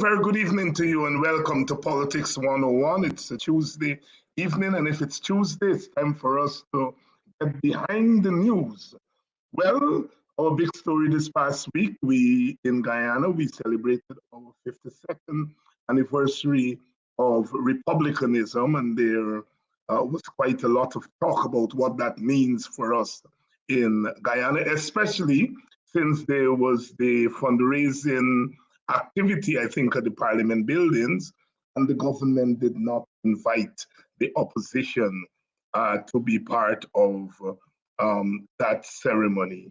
very good evening to you and welcome to Politics 101. It's a Tuesday evening, and if it's Tuesday, it's time for us to get behind the news. Well, our big story this past week, in Guyana, we celebrated our 52nd anniversary of republicanism, and there was quite a lot of talk about what that means for us in Guyana, especially since there was the fundraising activity, I think, at the parliament buildings, and the government did not invite the opposition to be part of that ceremony.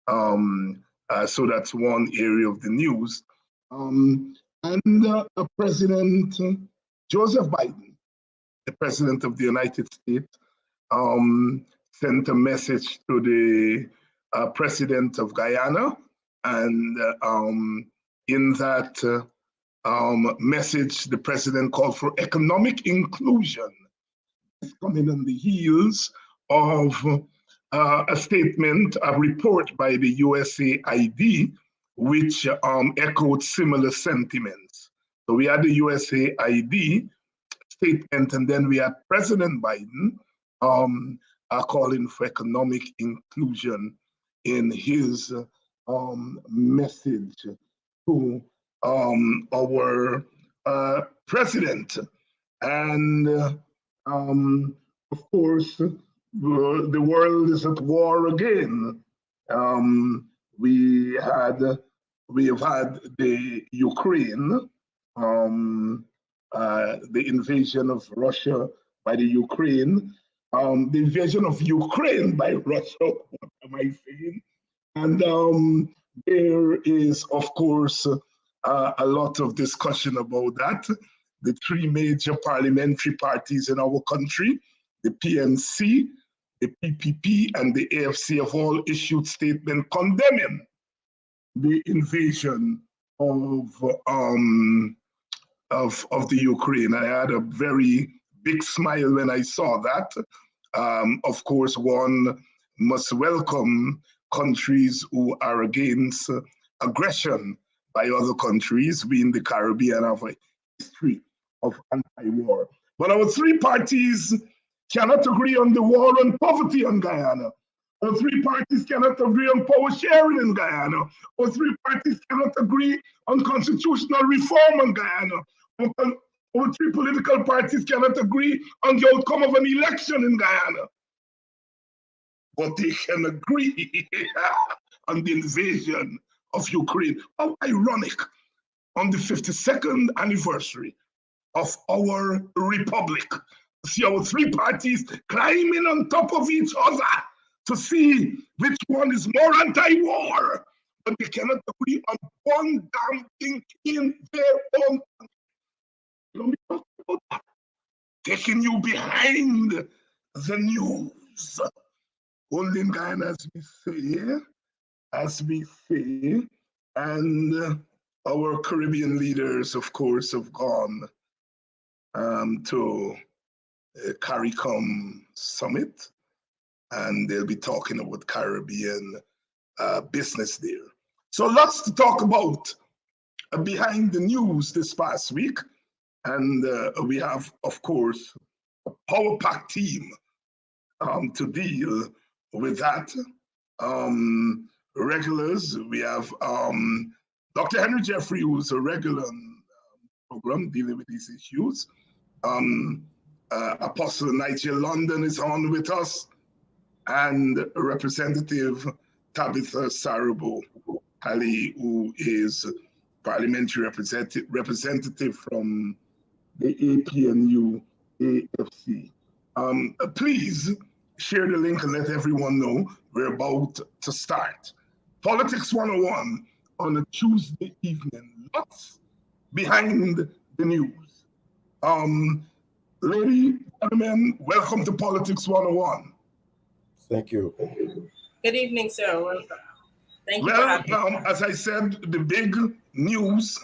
So that's one area of the news. President Joseph Biden, the President of the United States, sent a message to the President of Guyana, and in that message, the President called for economic inclusion. It's coming on the heels of a statement, a report by the USAID, which echoed similar sentiments. So we had the USAID statement, and then we had President Biden calling for economic inclusion in his message to our president. And of course, the world is at war again. We have had the Ukraine, the invasion of Russia by the Ukraine, the invasion of Ukraine by Russia, what am I saying? And there is, of course, a lot of discussion about that. The three major parliamentary parties in our country, the PNC, the PPP, and the AFC, have all issued statements condemning the invasion of the Ukraine. I had a very big smile when I saw that. Of course, one must welcome countries who are against aggression by other countries. We in the Caribbean have a history of anti-war. But our three parties cannot agree on the war on poverty in Guyana. Our three parties cannot agree on power sharing in Guyana. Our three parties cannot agree on constitutional reform in Guyana. Our three political parties cannot agree on the outcome of an election in Guyana. But they can agree on the invasion of Ukraine. How ironic, on the 52nd anniversary of our republic, see our three parties climbing on top of each other to see which one is more anti-war, but they cannot agree on one damn thing in their own country. Let me talk about that. Taking you behind the news. Only in Guyana, as we say, and our Caribbean leaders, of course, have gone to CARICOM Summit, and they'll be talking about Caribbean business there. So lots to talk about behind the news this past week, and we have, of course, a power-packed team to deal with that. Regulars, we have Dr. Henry Jeffrey, who's a regular program dealing with these issues. Apostle Nigel London is on with us, and Representative Tabitha Sarabo Ali, who is parliamentary representative from the APNU AFC. Please share the link and let everyone know we're about to start. Politics 101 on a Tuesday evening. Lots behind the news. Ladies and gentlemen, welcome to Politics 101. Thank you. Good evening, sir. Welcome. Thank you. Well, as I said, the big news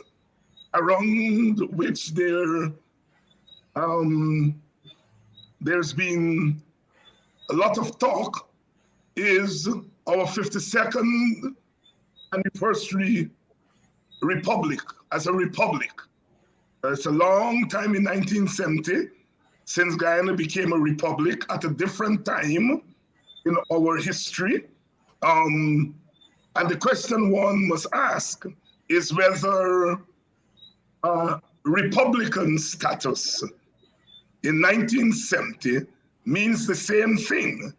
around which there's been a lot of talk is our 52nd anniversary republic, as a republic. It's a long time in 1970 since Guyana became a republic at a different time in our history. And the question one must ask is whether Republican status in 1970 means the same thing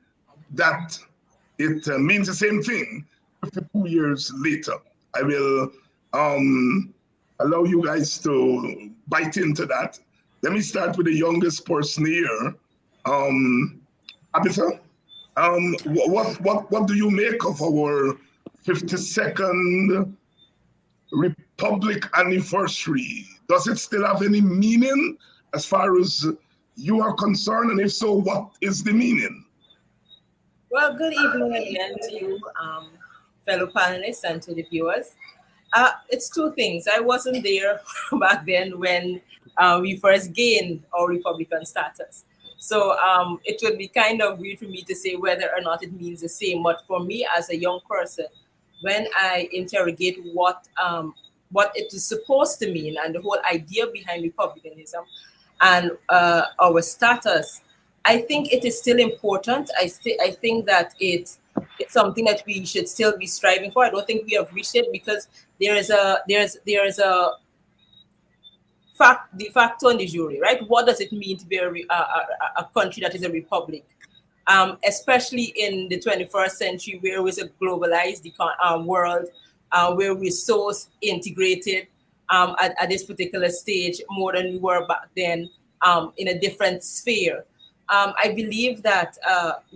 that it means the same thing 52 years later. I will allow you guys to bite into that. Let me start with the youngest person here. Abitha, what do you make of our 52nd Republic anniversary? Does it still have any meaning as far as you are concerned? And if so, what is the meaning? Well, good evening again to you, fellow panelists, and to the viewers. It's two things. I wasn't there back then when we first gained our Republican status. So it would be kind of weird for me to say whether or not it means the same. But for me, as a young person, when I interrogate what it is supposed to mean and the whole idea behind republicanism and our status, I think it is still important. I think that it's something that we should still be striving for. I don't think we have reached it because there is a fact, de facto and de jure, right? What does it mean to be a country that is a republic? Especially in the 21st century, where it's a globalized world, where we're so integrated at this particular stage, more than we were back then, in a different sphere. I believe that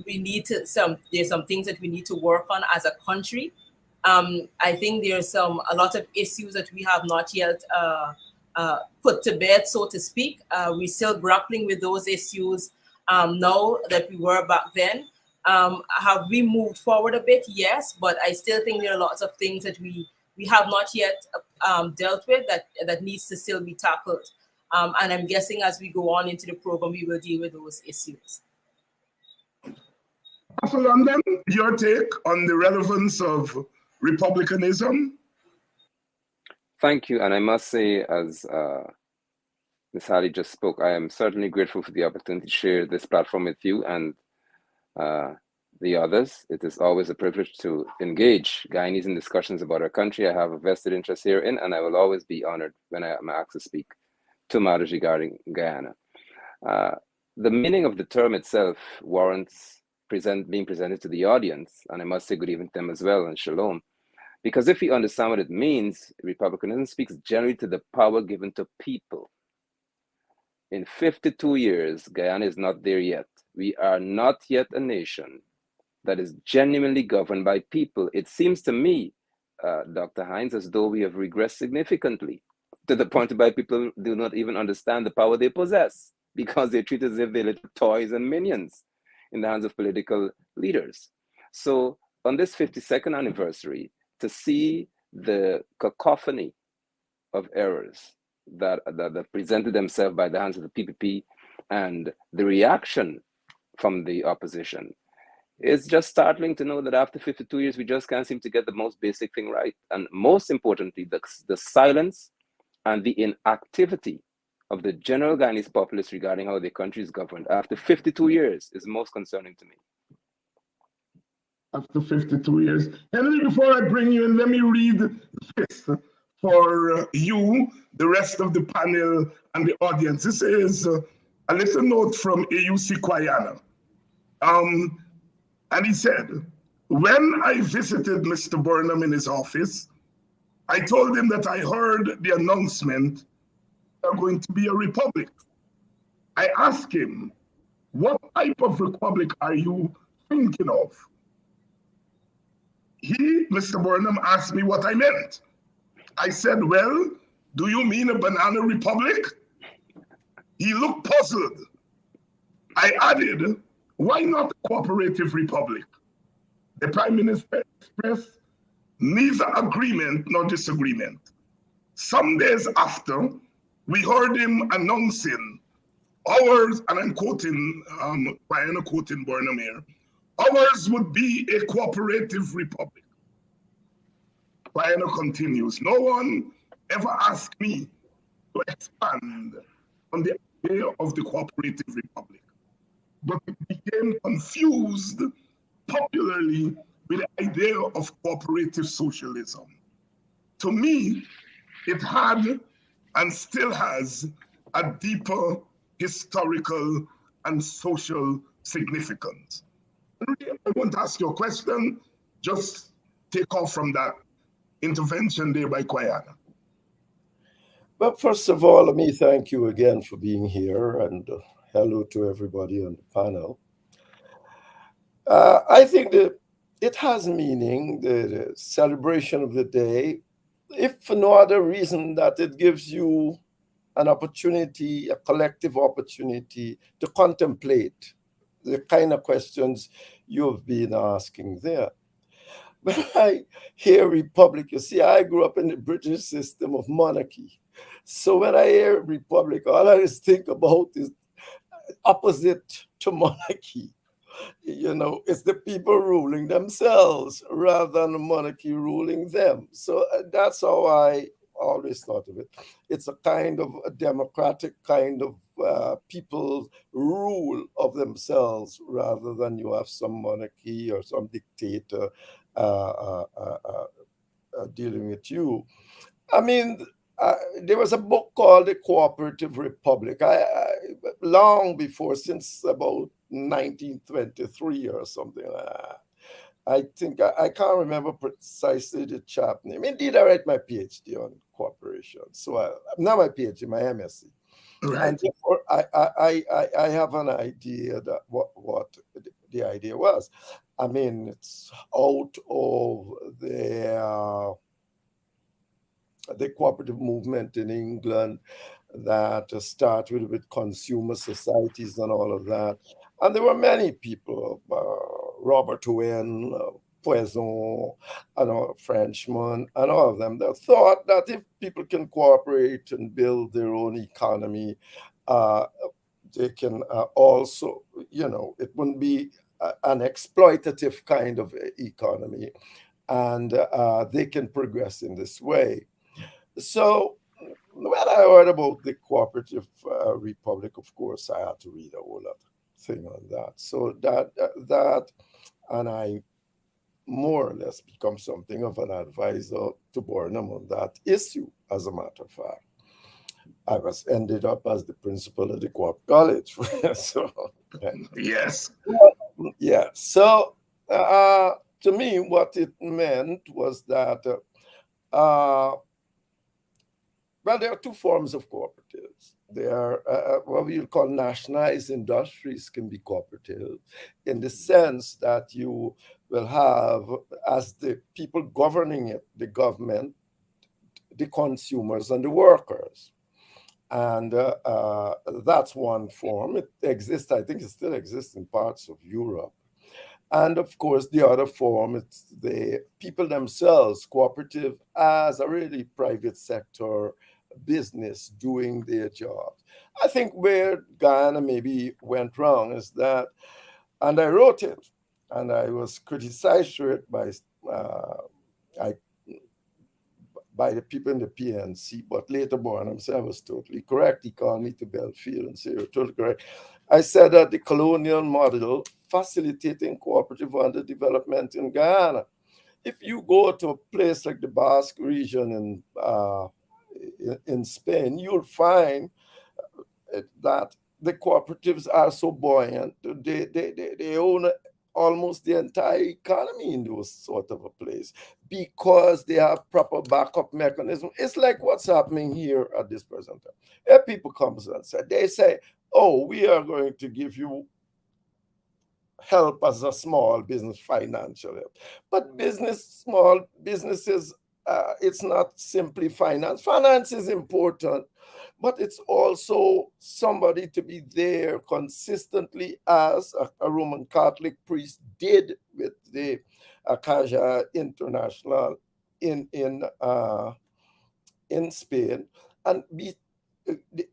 we need there's some things that we need to work on as a country. I think there's a lot of issues that we have not yet put to bed, so to speak. We're still grappling with those issues now that we were back then. Have we moved forward a bit? Yes, but I still think there are lots of things that we have not yet dealt with that needs to still be tackled. And I'm guessing as we go on into the program, we will deal with those issues. Pastor London, your take on the relevance of republicanism? Thank you. And I must say, as Ms. Halley just spoke, I am certainly grateful for the opportunity to share this platform with you and the others. It is always a privilege to engage Guyanese in discussions about our country. I have a vested interest herein, and I will always be honored when I am asked to speak to matters regarding Guyana. The meaning of the term itself warrants being presented to the audience, and I must say good evening to them as well, and shalom. Because if we understand what it means, republicanism speaks generally to the power given to people. In 52 years, Guyana is not there yet. We are not yet a nation that is genuinely governed by people. It seems to me, Dr. Hines, as though we have regressed significantly to the point where people do not even understand the power they possess because they treat it as if they're little toys and minions in the hands of political leaders. So on this 52nd anniversary, to see the cacophony of errors that presented themselves by the hands of the PPP and the reaction from the opposition, it's just startling to know that after 52 years, we just can't seem to get the most basic thing right. And most importantly, the silence and the inactivity of the general Guyanese populace regarding how their country is governed after 52 years is most concerning to me. After 52 years. Henry, before I bring you in, let me read this for you, the rest of the panel and the audience. This is a little note from AUC Kwayana. And he said, when I visited Mr. Burnham in his office, I told him that I heard the announcement they're going to be a republic. I asked him, what type of republic are you thinking of? He, Mr. Burnham, asked me what I meant. I said, well, do you mean a banana republic? He looked puzzled. I added, why not a cooperative republic? The Prime Minister expressed neither agreement nor disagreement. Some days after, we heard him announcing ours, and I'm quoting, Kwayana quoting Burnham here, ours would be a cooperative republic. Kwayana continues, no one ever asked me to expand on the idea of the cooperative republic, but it became confused popularly with the idea of cooperative socialism. To me, it had and still has a deeper historical and social significance. I want to ask you a question, just take off from that intervention there by Kwayana. Well, first of all, let me thank you again for being here, and hello to everybody on the panel. I think that it has meaning, the celebration of the day, if for no other reason that it gives you an opportunity, a collective opportunity to contemplate the kind of questions you've been asking there. When I hear republic, you see, I grew up in the British system of monarchy. So when I hear republic, all I just think about is opposite to monarchy. You know, it's the people ruling themselves rather than the monarchy ruling them. So that's how I always thought of it. It's a kind of a democratic kind of people rule of themselves rather than you have some monarchy or some dictator dealing with you. I mean, there was a book called The Cooperative Republic. Long before, since about 1923 or something like that. I think I can't remember precisely the chap name. Indeed, I write my PhD on cooperation. So not my PhD, my MSc. Right. And therefore, I have an idea that what the idea was. I mean, it's out of the cooperative movement in England that started with consumer societies and all of that. And there were many people, Robert Owen, Poisson, and all Frenchmen, and all of them that thought that if people can cooperate and build their own economy, they can also, you know, it wouldn't be an exploitative kind of economy, and they can progress in this way. So when I heard about the cooperative republic, of course, I had to read a whole lot thing on that. So that, and I more or less become something of an advisor to Burnham on that issue. As a matter of fact, I was ended up as the principal of the Co-op College. So Yes. yeah. So to me, what it meant was that. Well, there are two forms of cooperatives. There are what we call nationalized industries can be cooperative in the sense that you will have, as the people governing it, the government, the consumers, and the workers. And that's one form. It exists, I think it still exists in parts of Europe. And of course, the other form, it's the people themselves, cooperative as a really private sector business doing their jobs. I think where Guyana maybe went wrong is that, and I wrote it, and I was criticized for it by the people in the PNC, but later Burnham said I was totally correct. He called me to Belfield and said, you're totally correct. I said that the colonial model facilitating cooperative underdevelopment in Guyana. If you go to a place like the Basque region in Spain, you'll find that the cooperatives are so buoyant. They own almost the entire economy in those sort of a place because they have proper backup mechanism. It's like what's happening here at this present time. If people come and say, oh, we are going to give you help as a small business, financial help. But small businesses, it's not simply finance. Finance is important, but it's also somebody to be there consistently, as a Roman Catholic priest did with the Caja International in Spain, and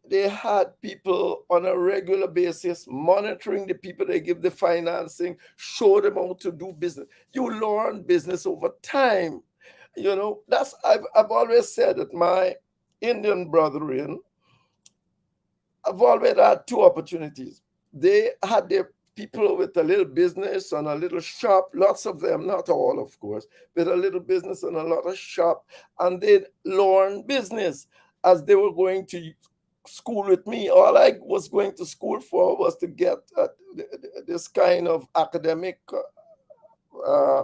they had people on a regular basis monitoring the people they give the financing, show them how to do business. You learn business over time. You know, I've always said that my Indian brethren have always had two opportunities. They had their people with a little business and a little shop, lots of them, not all, of course, with a little business and a lot of shop, and they learn business as they were going to school with me. All I was going to school for was to get this kind of academic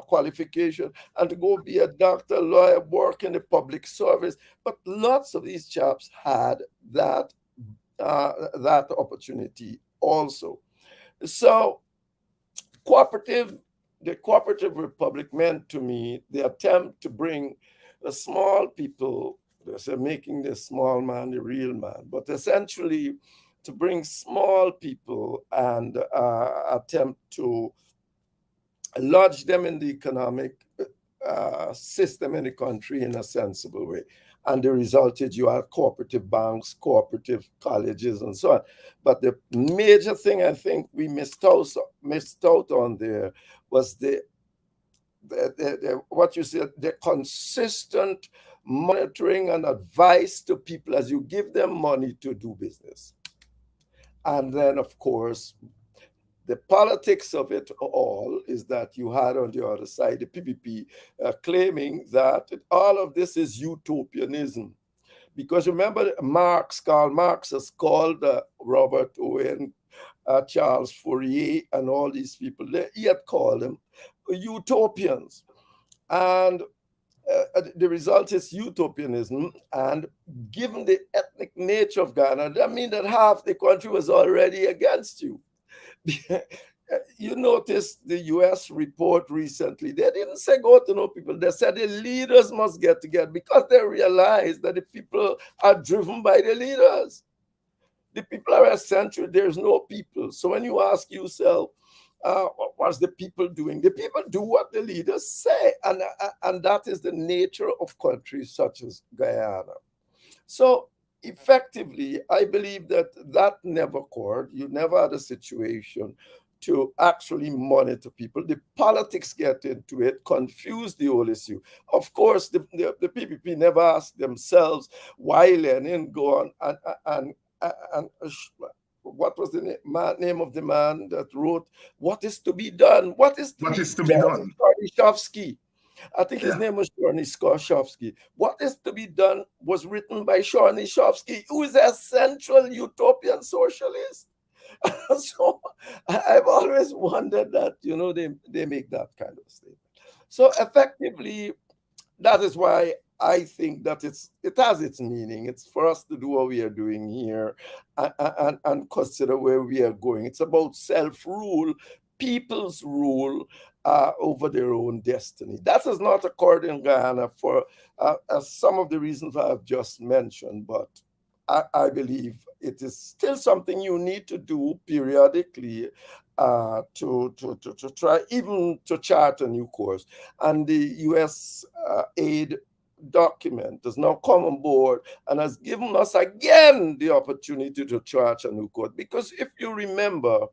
qualification and to go be a doctor, lawyer, work in the public service. But lots of these chaps had that that opportunity also. So the cooperative republic meant to me the attempt to bring the small people, they say making the small man the real man, but essentially to bring small people and attempt to lodge them in the economic system in the country in a sensible way. And the result is you have cooperative banks, cooperative colleges, and so on. But the major thing I think we missed out on there was the what you said, the consistent monitoring and advice to people as you give them money to do business. And then, of course, the politics of it all is that you had on the other side the PPP claiming that all of this is utopianism. Because remember, Karl Marx has called Robert Owen, Charles Fourier, and all these people, he had called them utopians. And the result is utopianism. And given the ethnic nature of Ghana, that means that half the country was already against you. You noticed the US report recently. They didn't say go to no people. They said the leaders must get together because they realized that the people are driven by the leaders. The people are essential. There's no people. So when you ask yourself, what's the people doing? The people do what the leaders say. And that is the nature of countries such as Guyana. So effectively, I believe that never occurred. You never had a situation to actually monitor people. The politics get into it, confuse the whole issue. Of course, the PPP never asked themselves why Lenin go on and what was the name of the man that wrote What is to be done? What is to be done? Skornishovsky. I think his name was Skornishovsky. What is to be done was written by Skornishovsky, who is a central utopian socialist. So I've always wondered that, they make that kind of statement. So effectively, that is why I think that it has its meaning. It's for us to do what we are doing here and consider where we are going. It's about self-rule, people's rule over their own destiny. That has not occurred in Guyana for some of the reasons I have just mentioned, but I believe it is still something you need to do periodically to try even to chart a new course. And the US aid document has now come on board and has given us again the opportunity to chart a new course. Because if you remember,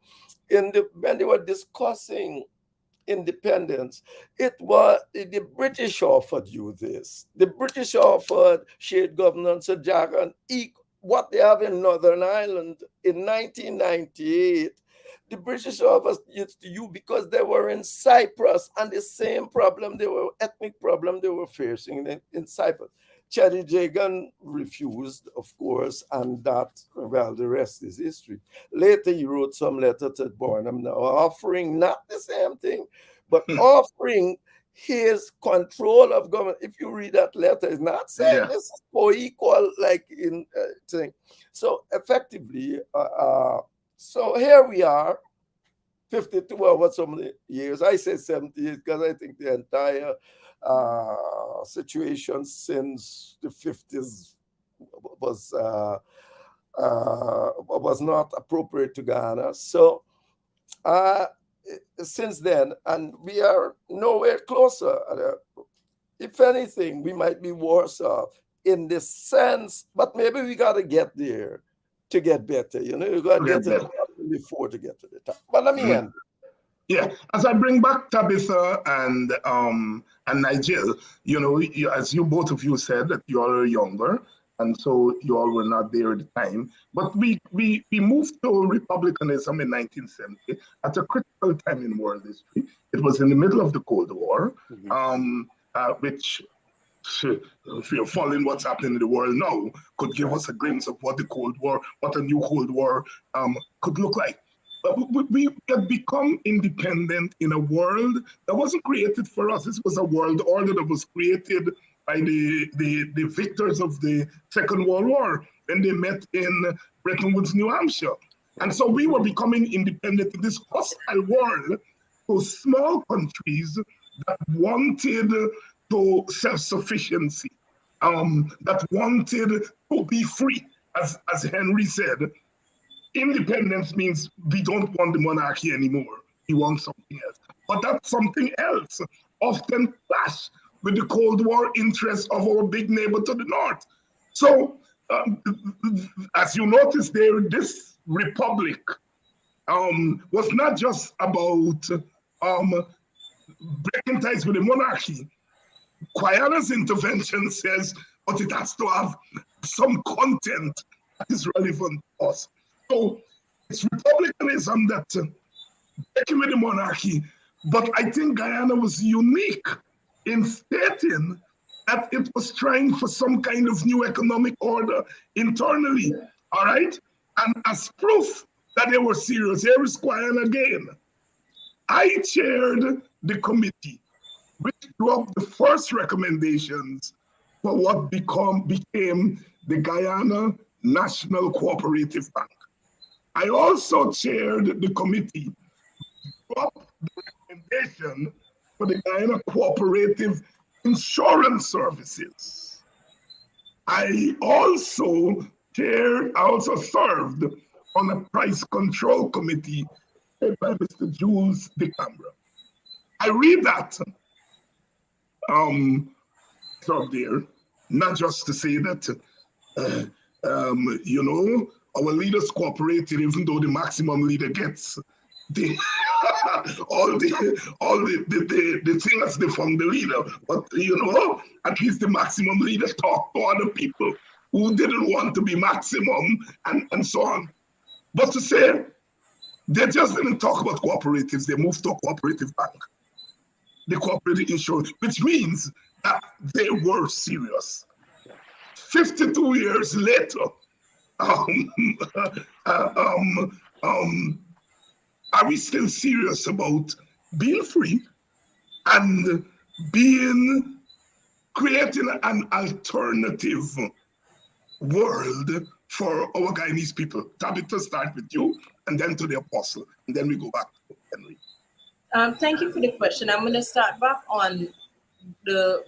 when they were discussing independence, it was the British offered you this. The British offered shared governance of Jagan, what they have in Northern Ireland in 1998. The British offered it to you because they were in Cyprus and the same problem, ethnic problem they were facing in Cyprus. Cheddi Jagan refused, of course, and the rest is history. Later, he wrote some letter to Barnum now offering not the same thing, but offering his control of government. If you read that letter, it's not saying this is co-equal like in thing. So effectively, so here we are, 52 or so many years. I say 70 years because I think the entire situation since the 50s was not appropriate to Ghana. So since then, and we are nowhere closer. If anything, we might be worse off in this sense, but maybe we got to get there to get better. You got to get to the top before to get to the top. But let me end. Yeah, as I bring back Tabitha and Nigel, as you both of you said that you are younger, and so you all were not there at the time. But we moved to republicanism in 1970 at a critical time in world history. It was in the middle of the Cold War, which, if you're following what's happening in the world now, could give us a glimpse of what the Cold War, what a new Cold War could look like. But we had become independent in a world that wasn't created for us. This was a world order that was created by the victors of the Second World War when they met in Bretton Woods, New Hampshire. And so we were becoming independent in this hostile world to small countries that wanted to self-sufficiency, that wanted to be free. As Henry said, independence means we don't want the monarchy anymore. We want something else. But that something else often clashed with the Cold War interests of our big neighbor to the north. So, as you notice there, this republic was not just about breaking ties with the monarchy. Guyana's intervention says, but it has to have some content that is relevant to us. So it's republicanism that breaking with the monarchy, but I think Guyana was unique in stating that it was trying for some kind of new economic order internally, all right? And as proof that they were serious, here is Guyana again. I chaired the committee which drew up the first recommendations for what became the Guyana National Cooperative Bank. I also chaired the committee to draw up the recommendation for the Guyana Cooperative Insurance Services. I also served on a price control committee led by Mr. Jules DeCambra. I read that up there, not just to say that, you know, our leaders cooperated, even though the maximum leader gets all the things from the leader. But, you know, at least the maximum leader talked to other people who didn't want to be maximum and so on. But to say, they just didn't talk about cooperatives, they moved to a cooperative bank, the cooperative insurance, which means that they were serious. 52 years later, are we still serious about being free and creating an alternative world for our Guyanese people? Tabitha, start with you, and then to the apostle, and then we go back to Henry. Thank you for the question. I'm going to start back on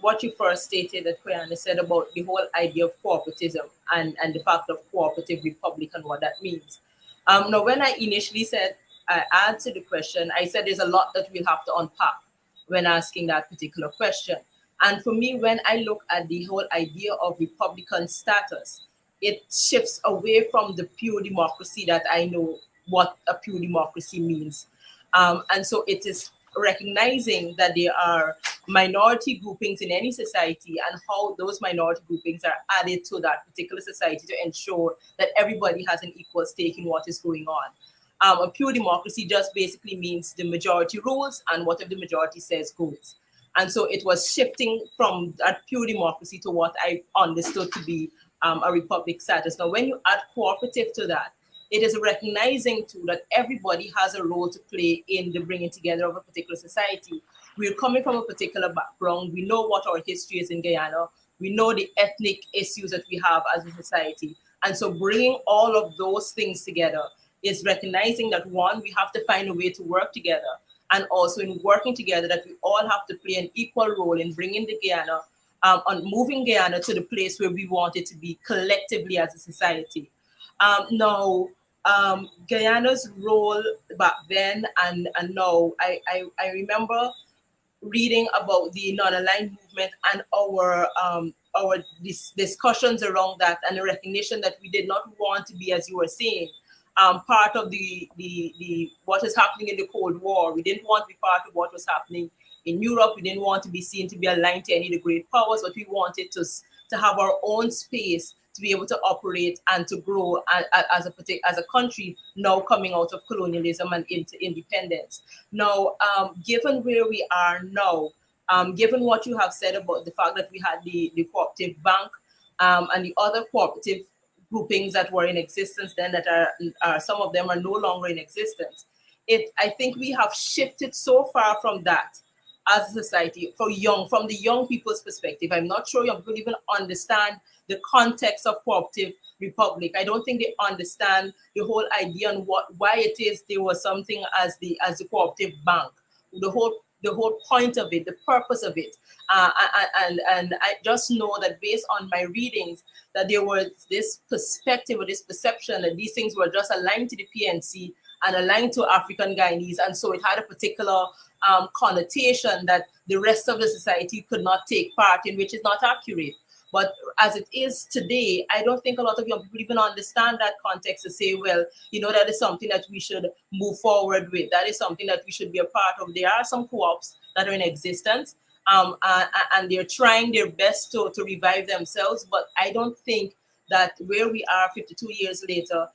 what you first stated, that Quayana said about the whole idea of cooperatism and the fact of cooperative republic and what that means. Now, when I initially said, I answered the question, I said there's a lot that we'll have to unpack when asking that particular question. And for me, when I look at the whole idea of republican status, it shifts away from the pure democracy that I know what a pure democracy means. And so it is recognizing that there are minority groupings in any society and how those minority groupings are added to that particular society to ensure that everybody has an equal stake in what is going on. A pure democracy just basically means the majority rules and whatever the majority says goes. And so it was shifting from that pure democracy to what I understood to be a republic status. Now, when you add cooperative to that, it is recognizing too that everybody has a role to play in the bringing together of a particular society. We're coming from a particular background. We know what our history is in Guyana. We know the ethnic issues that we have as a society. And so bringing all of those things together is recognizing that, one, we have to find a way to work together. And also in working together, that we all have to play an equal role in bringing the Guyana, on moving Guyana to the place where we want it to be collectively as a society. Now, Guyana's role back then and now, I remember reading about the non-aligned movement and our discussions around that, and the recognition that we did not want to be, as you were saying, part of the what is happening in the Cold War. We didn't want to be part of what was happening in Europe. We didn't want to be seen to be aligned to any of the great powers, but we wanted to have our own space to be able to operate and to grow as a country now coming out of colonialism and into independence. Now, given where we are now, given what you have said about the fact that we had the cooperative bank and the other cooperative groupings that were in existence then that are some of them are no longer in existence. I think we have shifted so far from that as a society from the young people's perspective. I'm not sure young people even understand the context of cooperative republic. I don't think they understand the whole idea and why it is there was something as the cooperative bank. The whole point of it, the purpose of it, and I just know that based on my readings that there was this perspective or this perception that these things were just aligned to the PNC and aligned to African Guyanese, and so it had a particular connotation that the rest of the society could not take part in, which is not accurate. But as it is today, I don't think a lot of young people even understand that context to say, well, that is something that we should move forward with. That is something that we should be a part of. There are some co-ops that are in existence, and they're trying their best to revive themselves. But I don't think that where we are 52 years later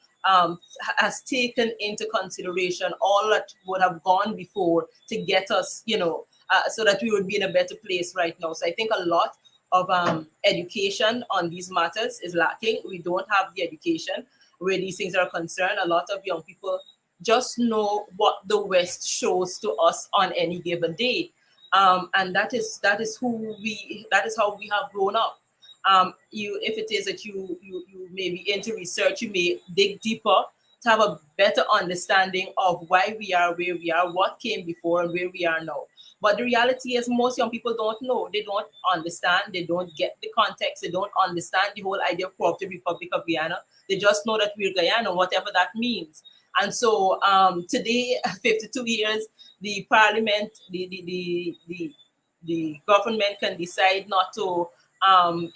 has taken into consideration all that would have gone before to get us, so that we would be in a better place right now. So I think a lot of education on these matters is lacking. We don't have the education where these things are concerned. A lot of young people just know what the West shows to us on any given day, and that is how we have grown up. If it is that you may be into research, you may dig deeper to have a better understanding of why we are where we are, what came before, and where we are now. But the reality is most young people don't know. They don't understand. They don't get the context. They don't understand the whole idea of Cooperative Republic of Guyana. They just know that we're Guyana, whatever that means. And so today, 52 years, the parliament, the government can decide not to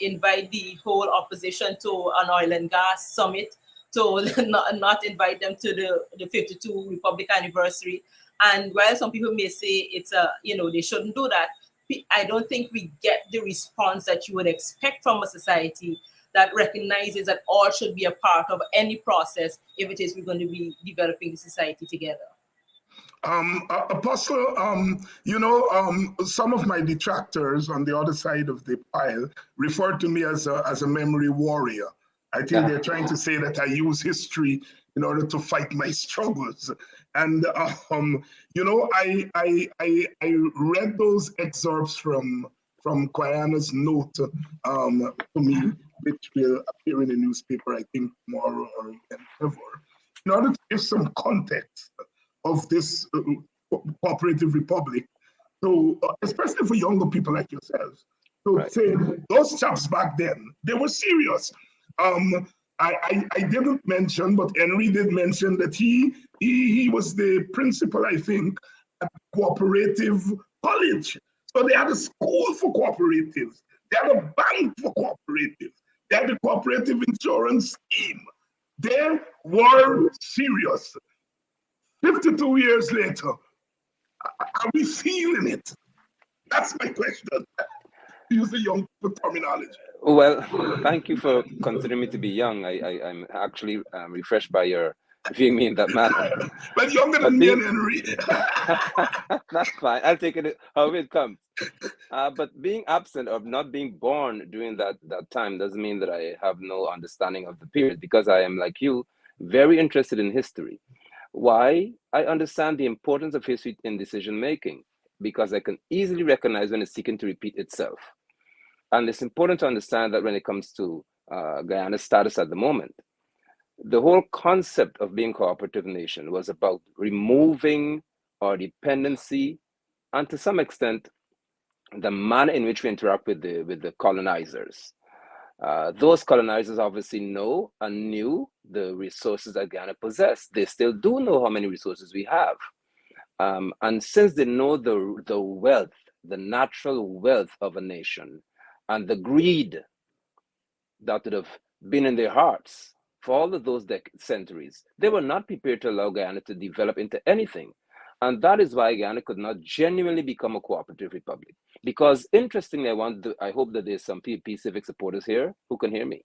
invite the whole opposition to an oil and gas summit, to not invite them to the 52 Republic anniversary. And while some people may say they shouldn't do that, I don't think we get the response that you would expect from a society that recognizes that all should be a part of any process if it is we're going to be developing the society together. Apostle, some of my detractors on the other side of the pile refer to me as a memory warrior. I think they're trying to say that I use history in order to fight my struggles. And I read those excerpts from Guyana's note to me, which will appear in the newspaper, I think, tomorrow or whenever, in order to give some context of this cooperative republic, so especially for younger people like yourselves, to say those chaps back then, they were serious. I didn't mention, but Henry did mention that he was the principal, I think, at Cooperative College. So they had a school for cooperatives. They had a bank for cooperatives. They had a cooperative insurance scheme. They were serious. 52 years later, are we feeling it? That's my question. Use the young terminology. Well, thank you for considering me to be young. I'm actually refreshed by your viewing me in that manner. But younger than me and Henry. That's fine. I'll take it however it comes. But being absent or not being born during that time doesn't mean that I have no understanding of the period, because I am, like you, very interested in history. Why? I understand the importance of history in decision making, because I can easily recognize when it's seeking to repeat itself. And it's important to understand that when it comes to Guyana's status at the moment, the whole concept of being a cooperative nation was about removing our dependency and, to some extent, the manner in which we interact with the colonizers. Those colonizers obviously know and knew the resources that Guyana possessed. They still do know how many resources we have. And since they know the wealth, the natural wealth of a nation, and the greed that would have been in their hearts for all of those centuries, they were not prepared to allow Guyana to develop into anything. And that is why Guyana could not genuinely become a cooperative republic. Because interestingly, I hope that there's some PPP Civic supporters here who can hear me.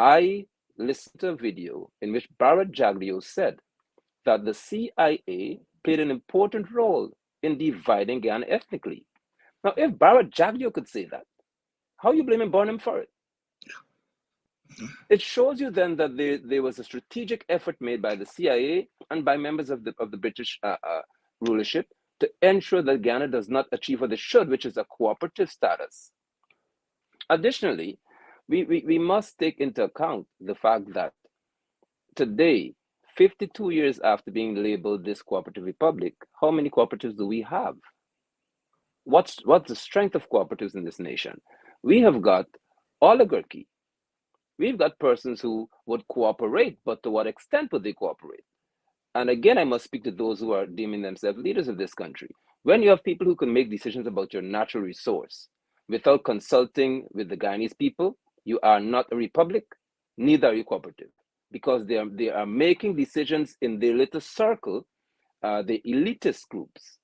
I listened to a video in which Barrett Jaglio said that the CIA played an important role in dividing Guyana ethnically. Now, if Barrett Jaglio could say that, how are you blaming Barnum for it? It shows you then that there was a strategic effort made by the CIA and by members of the British rulership to ensure that Guyana does not achieve what it should, which is a cooperative status. Additionally, we must take into account the fact that today, 52 years after being labeled this cooperative republic, how many cooperatives do we have? What's the strength of cooperatives in this nation? We have got oligarchy. We've got persons who would cooperate, but to what extent would they cooperate? And again, I must speak to those who are deeming themselves leaders of this country. When you have people who can make decisions about your natural resource without consulting with the Guyanese people, you are not a republic, neither are you cooperative, because they are making decisions in their little circle, the elitist groups,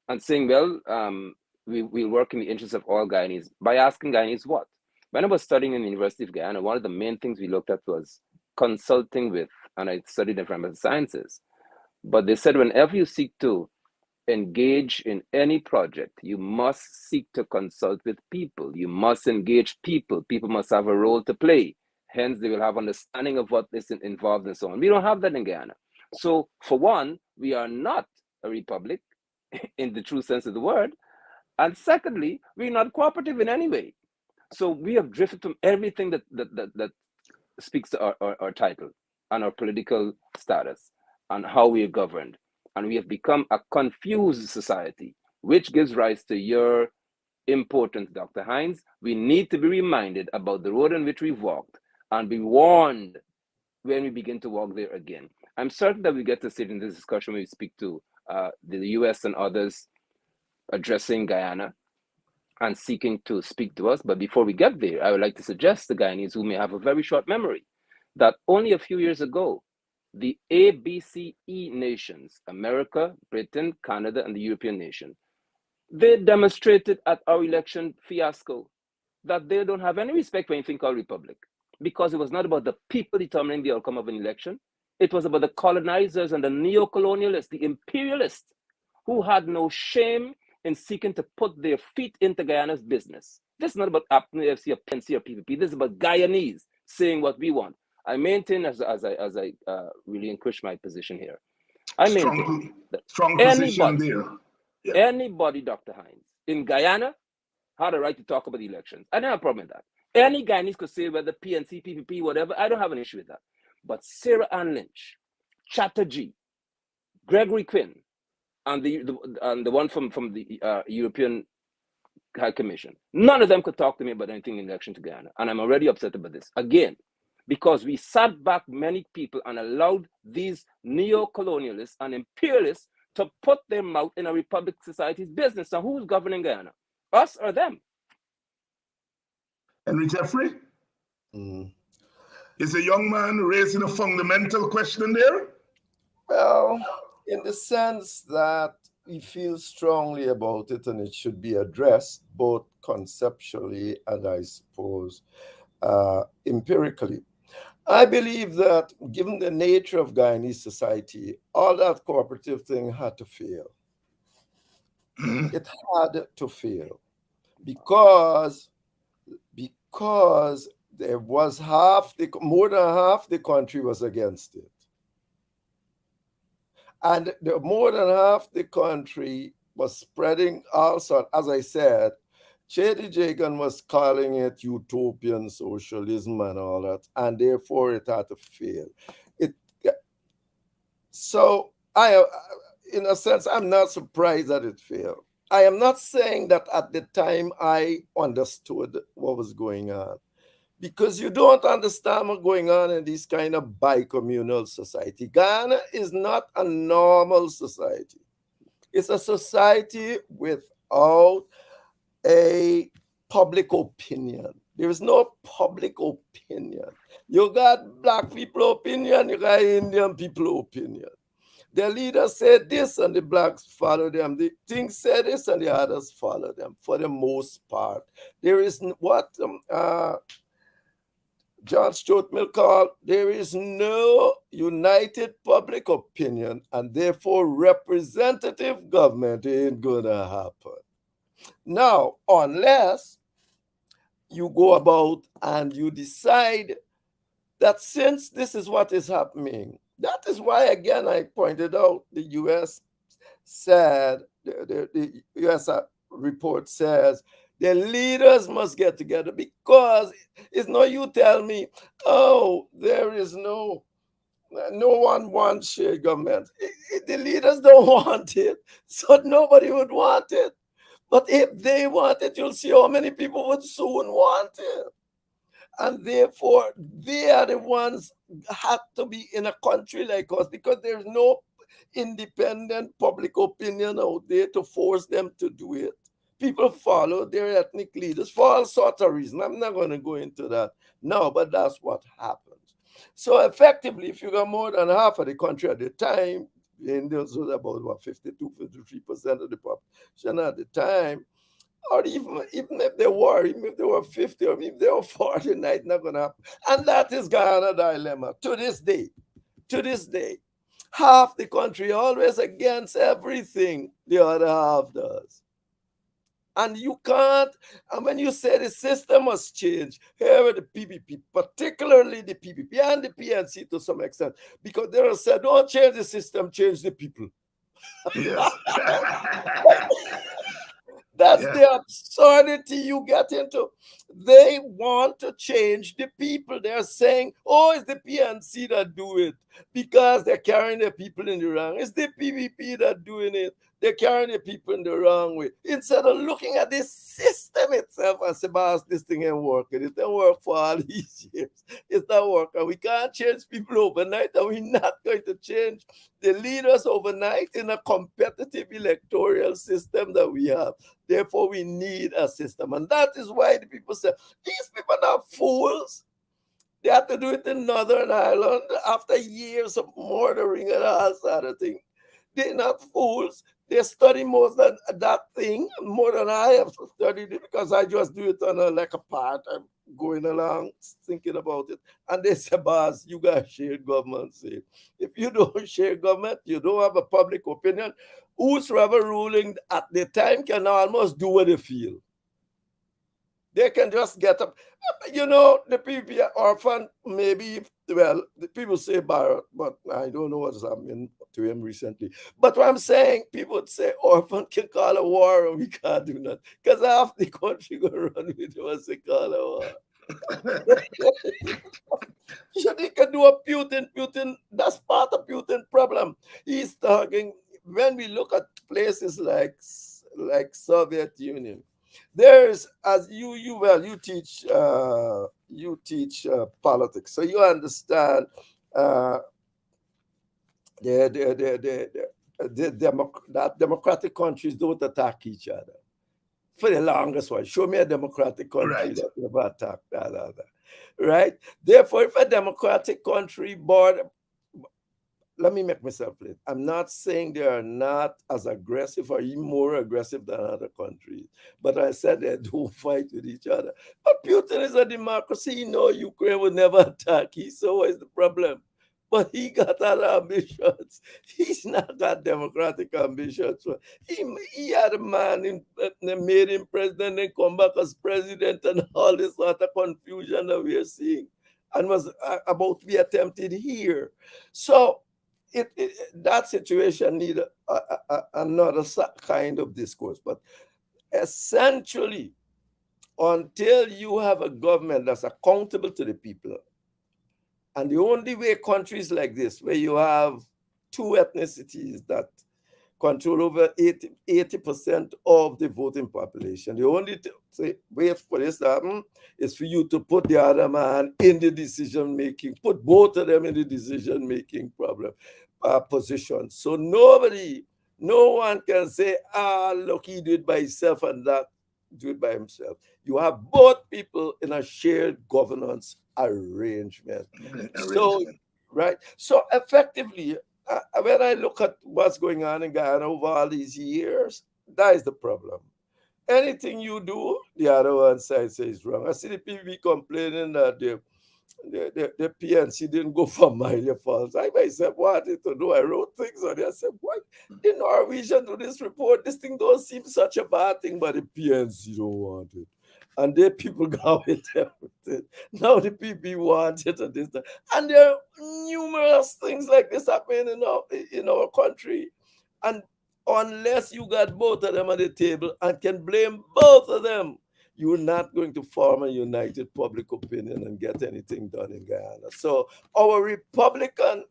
and saying, well, we'll work in the interest of all Guyanese by asking Guyanese what? When I was studying in the University of Guyana, one of the main things we looked at was consulting with, and I studied environmental sciences, but they said whenever you seek to engage in any project, you must seek to consult with people. You must engage people. People must have a role to play. Hence, they will have understanding of what is involved and so on. We don't have that in Guyana. So for one, we are not a republic in the true sense of the word. And secondly, we're not cooperative in any way. So we have drifted from everything that speaks to our title and our political status and how we are governed. And we have become a confused society, which gives rise to your importance, Dr. Hines. We need to be reminded about the road on which we've walked and be warned when we begin to walk there again. I'm certain that we get to sit in this discussion when we speak to the US and others addressing Guyana and seeking to speak to us. But before we get there, I would like to suggest to Guyanese who may have a very short memory that only a few years ago, the ABCE nations, America, Britain, Canada, and the European nation, they demonstrated at our election fiasco that they don't have any respect for anything called republic, because it was not about the people determining the outcome of an election. It was about the colonizers and the neo-colonialists, the imperialists, who had no shame in seeking to put their feet into Guyana's business. This is not about APNU, FC, or PNC, or PPP. This is about Guyanese saying what we want. I maintain, as I relinquish my position here, I maintain that strong position there. Yeah. Anybody, Dr. Hines, in Guyana had a right to talk about the elections. I don't have a problem with that. Any Guyanese could say whether PNC, PPP, whatever. I don't have an issue with that. But Sarah Ann Lynch, Chatterjee, Gregory Quinn, and the one from the European High Commission, none of them could talk to me about anything in relation to Guyana. And I'm already upset about this. Again, because we sat back many people and allowed these neo-colonialists and imperialists to put their mouth in a republic society's business. Now, who's governing Guyana? Us or them? Henry Jeffrey? Is a young man raising a fundamental question there? Well, in the sense that we feel strongly about it and it should be addressed both conceptually and I suppose empirically. I believe that given the nature of Guyanese society, all that cooperative thing had to fail. It had to fail because there was more than half the country was against it. And more than half the country was spreading also, as I said, Chedi Jagan was calling it utopian socialism and all that, and therefore it had to fail. So in a sense, I'm not surprised that it failed. I am not saying that at the time I understood what was going on, because you don't understand what's going on in this kind of bicommunal society. Guyana is not a normal society. It's a society without a public opinion. There is no public opinion. You got Black people opinion, you got Indian people opinion. The leaders said this and the Blacks follow them. The things said this and the others follow them for the most part. There is what John Stuart Mill called, there is no united public opinion, and therefore representative government ain't gonna happen. Now, unless you go about and you decide that since this is what is happening, that is why, again, I pointed out the US said, the US report says, the leaders must get together, because it's no you tell me, oh, there is no one wants shared government. The leaders don't want it, so nobody would want it. But if they want it, you'll see how many people would soon want it. And therefore, they are the ones have to be in a country like us, because there's no independent public opinion out there to force them to do it. People follow their ethnic leaders for all sorts of reasons. I'm not going to go into that now, but that's what happens. So effectively, if you got more than half of the country at the time, the Indians was about what, 52, 53% of the population at the time, or even if they were, even if they were 50, or even if they were 40, it's not going to happen. And that is Ghana dilemma to this day. To this day, half the country always against everything the other half does. And you can't, and when you say the system must change, here with the PPP, particularly the PPP and the PNC to some extent, because they have said, don't change the system, change the people. Yes. That's the absurdity you get into. They want to change the people. They're saying, oh, it's the PNC that do it because they're carrying the people in the wrong. It's the PVP that doing it. They're carrying the people in the wrong way. Instead of looking at the system itself and say, boss, this thing ain't working. It didn't work for all these years. It's not working. We can't change people overnight, and we're not going to change the leaders overnight in a competitive electoral system that we have. Therefore, we need a system. And that is why the people say, these people are not fools. They have to do it in Northern Ireland after years of murdering and all sort of thing. They're not fools. They study more than that thing, more than I have studied it, because I just do it on like a part. I'm going along thinking about it. And they say, boss, you got shared government. Say, if you don't share government, you don't have a public opinion. Whosoever ruling at the time can almost do what they feel. They can just get up. You know, the people are orphan, maybe, well, the people say Barrett, but I don't know what's happening to him recently. But what I'm saying, people would say orphan can call a war and we can't do that. Because half the country going to run with it once they call a war. So they can do a Putin, that's part of Putin's problem. He's talking, when we look at places like Soviet Union, there's, as you teach politics, so you understand that democratic countries don't attack each other for the longest while. Show me a democratic country that never attacked that other, right? Therefore, if a democratic country border, let me make myself clear. I'm not saying they are not as aggressive or even more aggressive than other countries, but I said they do fight with each other. But Putin is a democracy. He knows Ukraine would never attack. He saw what is the problem. But he got other ambitions. He's not got democratic ambitions. He had a man made him president, then come back as president, and all this sort of confusion that we are seeing, and was about to be attempted here. So that situation need another kind of discourse. But essentially, until you have a government that's accountable to the people, and the only way countries like this, where you have two ethnicities that control over 80% of the voting population, the only way for this to happen is for you to put the other man in the decision making, put both of them in the decision making position. So no one can say, look, he did it by himself and that do it by himself. You have both people in a shared governance arrangement. So, right. So effectively, when I look at what's going on in Ghana over all these years, that is the problem. Anything you do, the other one side says wrong. I see the people complaining that the PNC didn't go for Mahalia Falls. I myself wanted to know. I wrote things on it. I said, why the Norwegian do this report? This thing don't seem such a bad thing, but the PNC don't want it. And the people got with everything. Now the PP want it and this. And there are numerous things like this happening in our country. And unless you got both of them on the table and can blame both of them, you're not going to form a united public opinion and get anything done in Guyana. So our Republican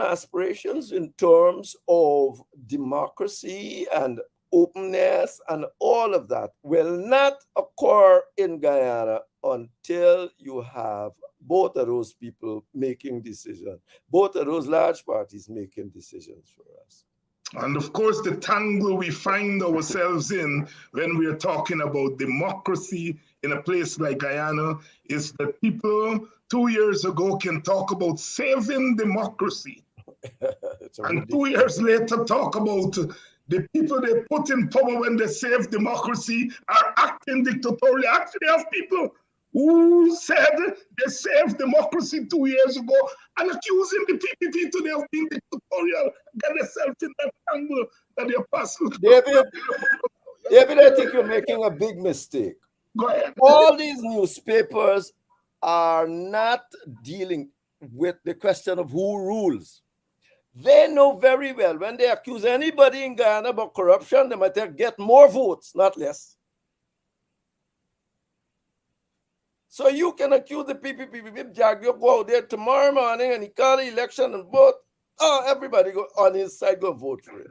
aspirations in terms of democracy and openness and all of that will not occur in Guyana until you have both of those people making decisions, both of those large parties making decisions for us. And of course, the tangle we find ourselves in when we are talking about democracy in a place like Guyana is that people 2 years ago can talk about saving democracy. And 2 years later talk about the people they put in power when they save democracy are acting dictatorially. Actually, have people who said they saved democracy 2 years ago and accusing the PPP today of being dictatorial, get themselves in that angle that they're passing. David, I think you're making a big mistake. Go ahead. All these newspapers are not dealing with the question of who rules. They know very well when they accuse anybody in Guyana about corruption, they might get more votes, not less. So you can accuse the PPP, Jagyo go out there tomorrow morning and he call the election and vote. Oh, everybody go on his side go vote for it.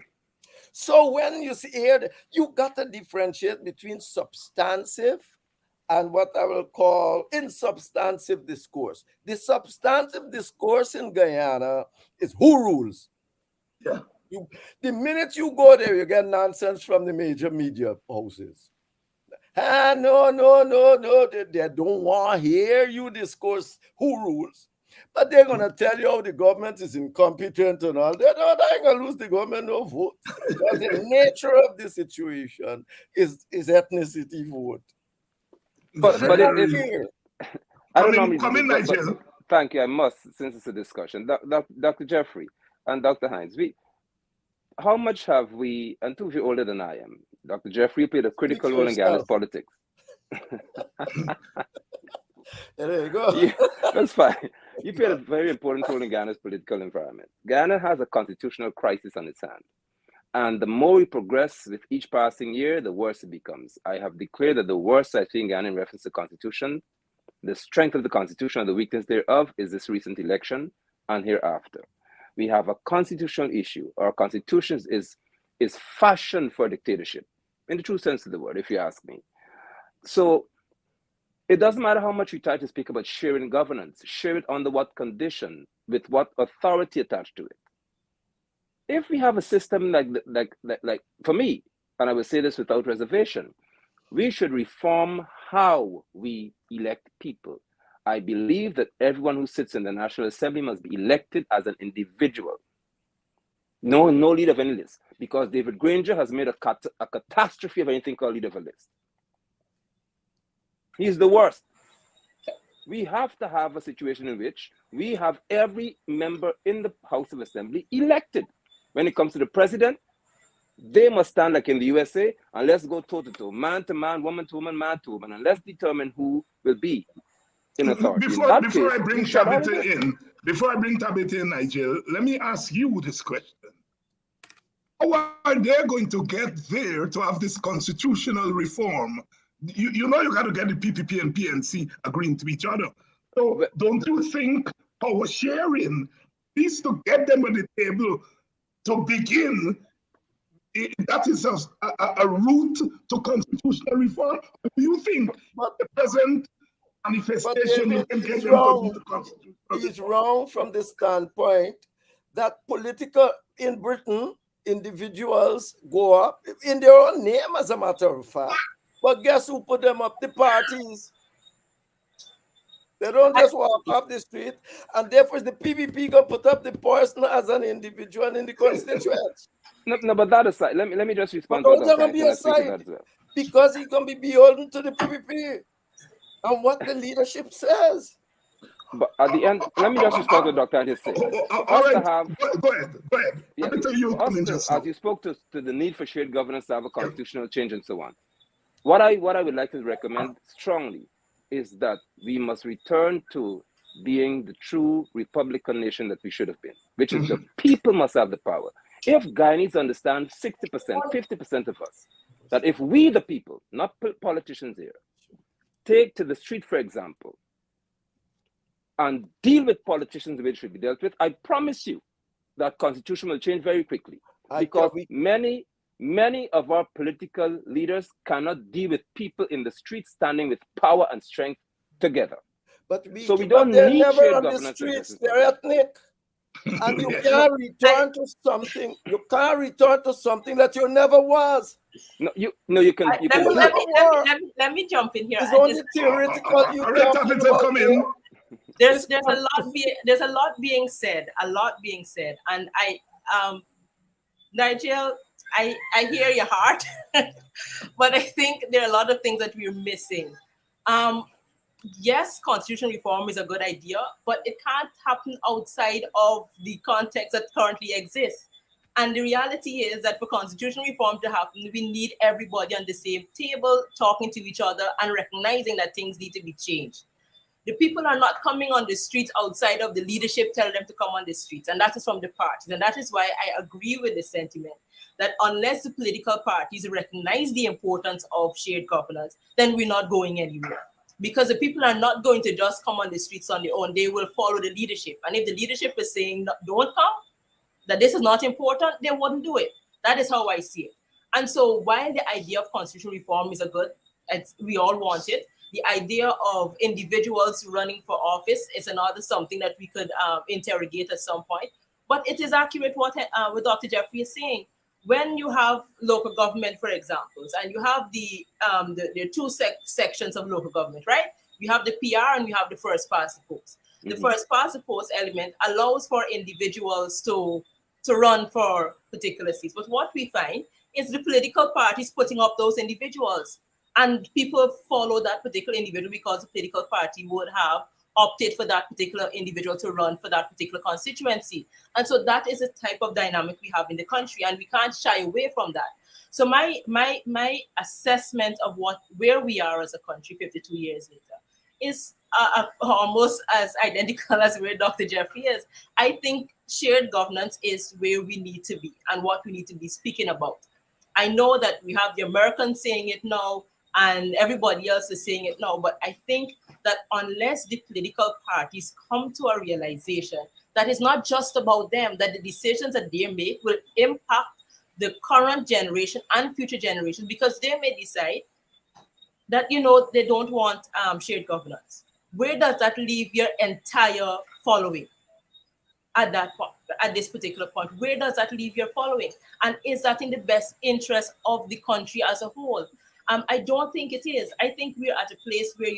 So when you see here, you got to differentiate between substantive and what I will call insubstantive discourse. The substantive discourse in Guyana is who rules. Yeah. The minute you go there, you get nonsense from the major media houses. No. They don't want to hear you discourse who rules. But they're going to tell you how the government is incompetent and all. They're not going to lose the government no vote. Because the nature of the situation is ethnicity vote. But it, I don't normally come in, Nigel. Thank you. I must, since it's a discussion. Dr. Jeffrey and Dr. Hines, how much have we, and two of you older than I am, Dr. Jeffrey played a critical role in Guyana's politics. There you go. Yeah, that's fine. You played a very important role in Guyana's political environment. Guyana has a constitutional crisis on its hand. And the more we progress with each passing year, the worse it becomes. I have declared that the worst I think in Guyana in reference to the Constitution, the strength of the Constitution and the weakness thereof is this recent election and hereafter. We have a constitutional issue. Our Constitution is fashioned for dictatorship, in the true sense of the word, if you ask me. So it doesn't matter how much we try to speak about sharing governance, share it under what condition, with what authority attached to it. If we have a system like for me, and I will say this without reservation, we should reform how we elect people. I believe that everyone who sits in the National Assembly must be elected as an individual. No leader of any list, because David Granger has made a catastrophe of anything called leader of a list. He's the worst. We have to have a situation in which we have every member in the House of Assembly elected. When it comes to the president, they must stand like in the USA, and let's go toe-to-toe, man to man, woman to woman, man to woman, and let's determine who will be in authority. Before I bring Tabitha in, Nigel, let me ask you this question. How are they going to get there to have this constitutional reform? You know you got to get the PPP and PNC agreeing to each other. So don't you think power sharing is to get them at the table to begin? That is a route to constitutional reform. Do you think the present manifestation you can get them to the constitution? It's wrong from the standpoint that in Britain, individuals go up in their own name, as a matter of fact. But guess who put them up? The parties. They don't just walk up the street, and therefore the PPP gonna put up the person as an individual in the constituents. No, but that aside, let me just respond but to that. Gonna be aside because he's gonna be beholden to the PPP. and what the leadership says. But at the end, let me just respond to Dr. Antis said. All right, go ahead. Yeah, Let me tell you as you spoke to the need for shared governance to have a constitutional change and so on. What I would like to recommend strongly is that we must return to being the true Republican nation that we should have been, which is the people must have the power. If Guyanese understand 60%, 50% of us, that if we the people, not politicians here, take to the street, for example, and deal with politicians the way it should be dealt with, I promise you that constitution will change very quickly. Because many of our political leaders cannot deal with people in the street standing with power and strength together. But we don't need shared governance. The streets, they're ethnic. And you can't return to something. You can't return to something that you never was. No, you can. Let me jump in here. It's only theoretical. You can't come in. There's a lot being said, and Nigel, I hear your heart, but I think there are a lot of things that we're missing. Yes, constitutional reform is a good idea, but it can't happen outside of the context that currently exists. And the reality is that for constitutional reform to happen, we need everybody on the same table, talking to each other and recognizing that things need to be changed. The people are not coming on the streets outside of the leadership telling them to come on the streets, and that is from the parties. And that is why I agree with the sentiment that unless the political parties recognize the importance of shared governance, then we're not going anywhere. Because the people are not going to just come on the streets on their own. They will follow the leadership. And if the leadership is saying, don't come, that this is not important, they wouldn't do it. That is how I see it. And so while the idea of constitutional reform is we all want it, the idea of individuals running for office is another something that we could interrogate at some point. But it is accurate what Dr. Jeffrey is saying. When you have local government, for example, and you have the two sections of local government, right? You have the PR and you have the first past the post. The first past the post element allows for individuals to run for particular seats. But what we find is the political parties putting up those individuals, and people follow that particular individual because the political party would have opted for that particular individual to run for that particular constituency. And so that is a type of dynamic we have in the country, and we can't shy away from that. So my assessment of where we are as a country 52 years later is almost as identical as where Dr. Jeffrey is. I think shared governance is where we need to be and what we need to be speaking about. I know that we have the Americans saying it now and everybody else is saying it now, but I think that unless the political parties come to a realization that it's not just about them, that the decisions that they make will impact the current generation and future generations, because they may decide that, they don't want shared governance. Where does that leave your entire following at this particular point? Where does that leave your following? And is that in the best interest of the country as a whole? I don't think it is. I think we're at a place where,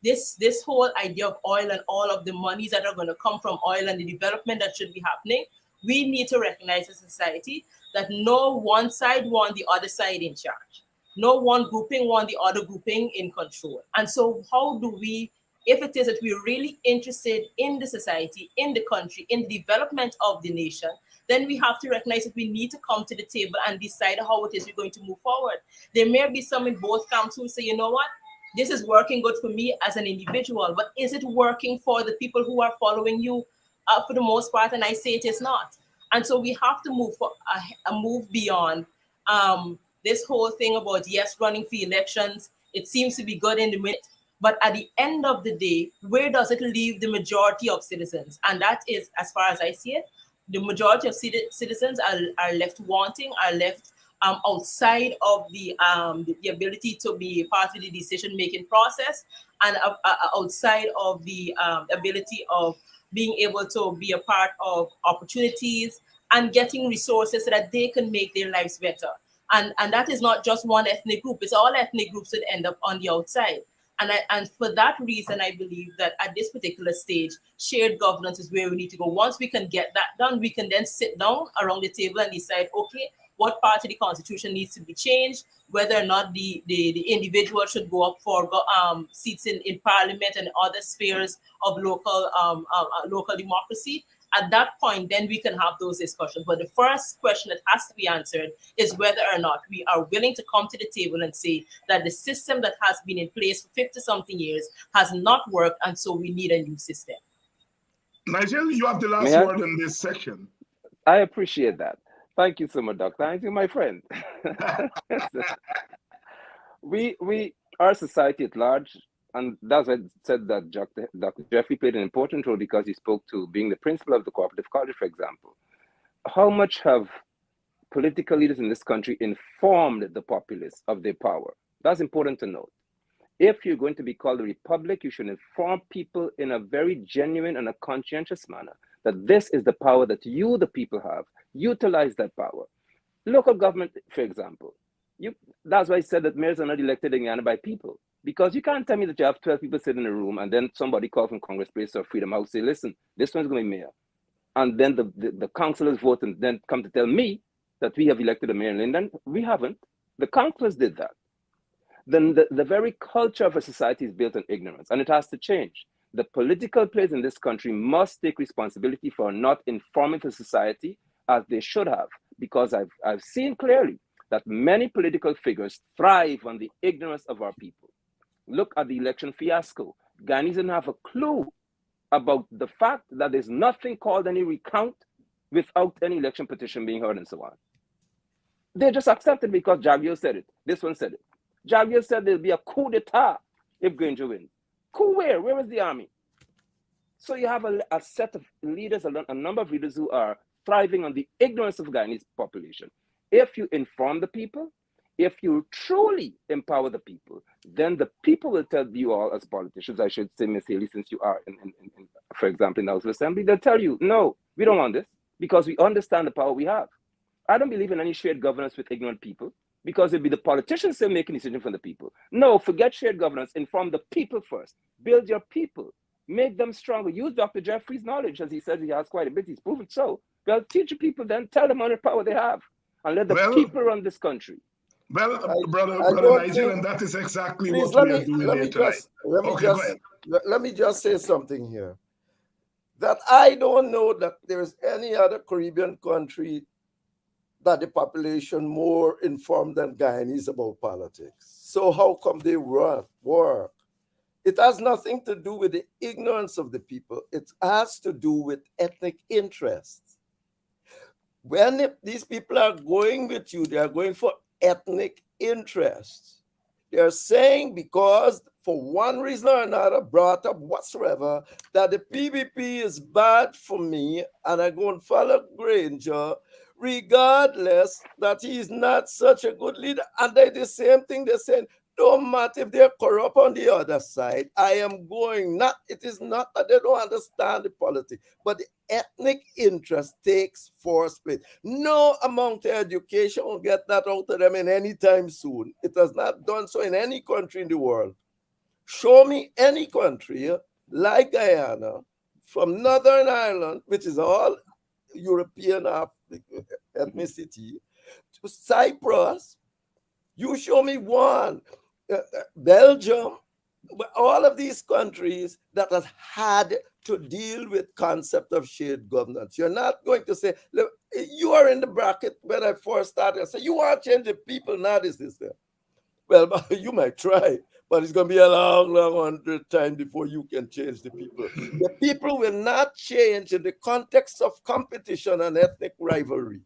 this whole idea of oil and all of the monies that are going to come from oil and the development that should be happening, we need to recognize as a society that no one side want the other side in charge. No one grouping want the other grouping in control. And so how do we, if it is that we're really interested in the society, in the country, in the development of the nation, then we have to recognize that we need to come to the table and decide how it is we're going to move forward. There may be some in both camps who say, you know what, this is working good for me as an individual, but is it working for the people who are following you for the most part? And I say it is not. And so we have to move for a move beyond this whole thing about, yes, running for elections. It seems to be good in the minute, but at the end of the day, where does it leave the majority of citizens? And that is, as far as I see it, the majority of citizens are left wanting, are left outside of the ability to be part of the decision-making process, and outside of the ability of being able to be a part of opportunities and getting resources so that they can make their lives better. And that is not just one ethnic group, it's all ethnic groups that end up on the outside. And for that reason, I believe that at this particular stage, shared governance is where we need to go. Once we can get that done, we can then sit down around the table and decide, okay, what part of the Constitution needs to be changed, whether or not the individual should go up for seats in Parliament and other spheres of local democracy. At that point, then we can have those discussions. But the first question that has to be answered is whether or not we are willing to come to the table and say that the system that has been in place for 50-something years has not worked, and so we need a new system. Nigel, you have the last word in this section. I appreciate that. Thank you so much, Dr. Hines, my friend. Our society at large, and that's why I said that Dr. Jeffrey played an important role, because he spoke to being the principal of the Cooperative College, for example. How much have political leaders in this country informed the populace of their power? That's important to note. If you're going to be called a republic, you should inform people in a very genuine and a conscientious manner that this is the power that you, the people, have. Utilize that power. Local government, for example. That's why I said that mayors are not elected in Guyana by people. Because you can't tell me that you have 12 people sitting in a room and then somebody called from Congress Place or Freedom House say, listen, this one's going to be mayor. And then the councillors vote and then come to tell me that we have elected a mayor in Linden. We haven't. The councillors did that. Then the very culture of a society is built on ignorance, and it has to change. The political players in this country must take responsibility for not informing the society as they should have, because I've seen clearly that many political figures thrive on the ignorance of our people. Look at the election fiasco. Guyanese didn't have a clue about the fact that there's nothing called any recount without any election petition being heard and so on. They just accepted because Jaguar said it. This one said it. Jaguar said there'll be a coup d'etat if Granger wins. Coup where? Where is the army? So you have a set of leaders, a number of leaders who are thriving on the ignorance of Guyanese population. If you inform the people, if you truly empower the people, then the people will tell you all as politicians, I should say, Ms. Haley, since you are, for example, in the House of Assembly, they'll tell you, no, we don't want this, because we understand the power we have. I don't believe in any shared governance with ignorant people, because it'll be the politicians still making decisions for the people. No, forget shared governance, inform the people first. Build your people, make them stronger. Use Dr. Jeffrey's knowledge, as he says he has quite a bit, he's proven so. Well, teach the people then, tell them how much power they have, and let the people run this country. Well, brother Nigel, and that is exactly what we are doing here tonight. Let me just say something here. That I don't know that there's any other Caribbean country that the population more informed than Guyanese about politics. So how come they work? It has nothing to do with the ignorance of the people. It has to do with ethnic interests. When these people are going with you, they are going for ethnic interests. They're saying because for one reason or another, brought up whatsoever, that the PBP is bad for me and I go and follow Granger, regardless that he is not such a good leader. And they the same thing they're saying, don't matter if they're corrupt on the other side, I am going, it is not that they don't understand the politics, but the ethnic interest takes first place. No amount of education will get that out of them in any time soon. It has not done so in any country in the world. Show me any country like Guyana, from Northern Ireland, which is all European ethnicity, to Cyprus. You show me one. Belgium, all of these countries that has had to deal with concept of shared governance. You're not going to say, look, you are in the bracket when I first started. I said, you want to change the people, not the system. Well, you might try, but it's going to be a long, long 100 times before you can change the people. The people will not change in the context of competition and ethnic rivalry.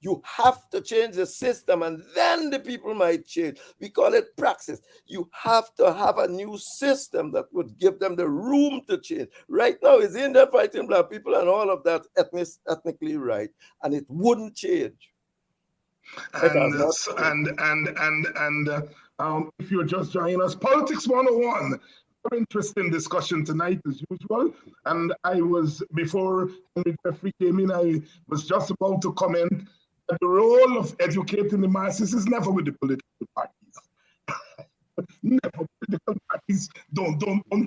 You have to change the system and then the people might change. We call it praxis. You have to have a new system that would give them the room to change. Right now, it's India fighting black people and all of that ethnically right, and it wouldn't change. And if you're just joining us, Politics 101. Very interesting discussion tonight as usual. And I was, before Jeffrey came in, I was just about to comment that the role of educating the masses is never with the political parties. Never. Political parties don't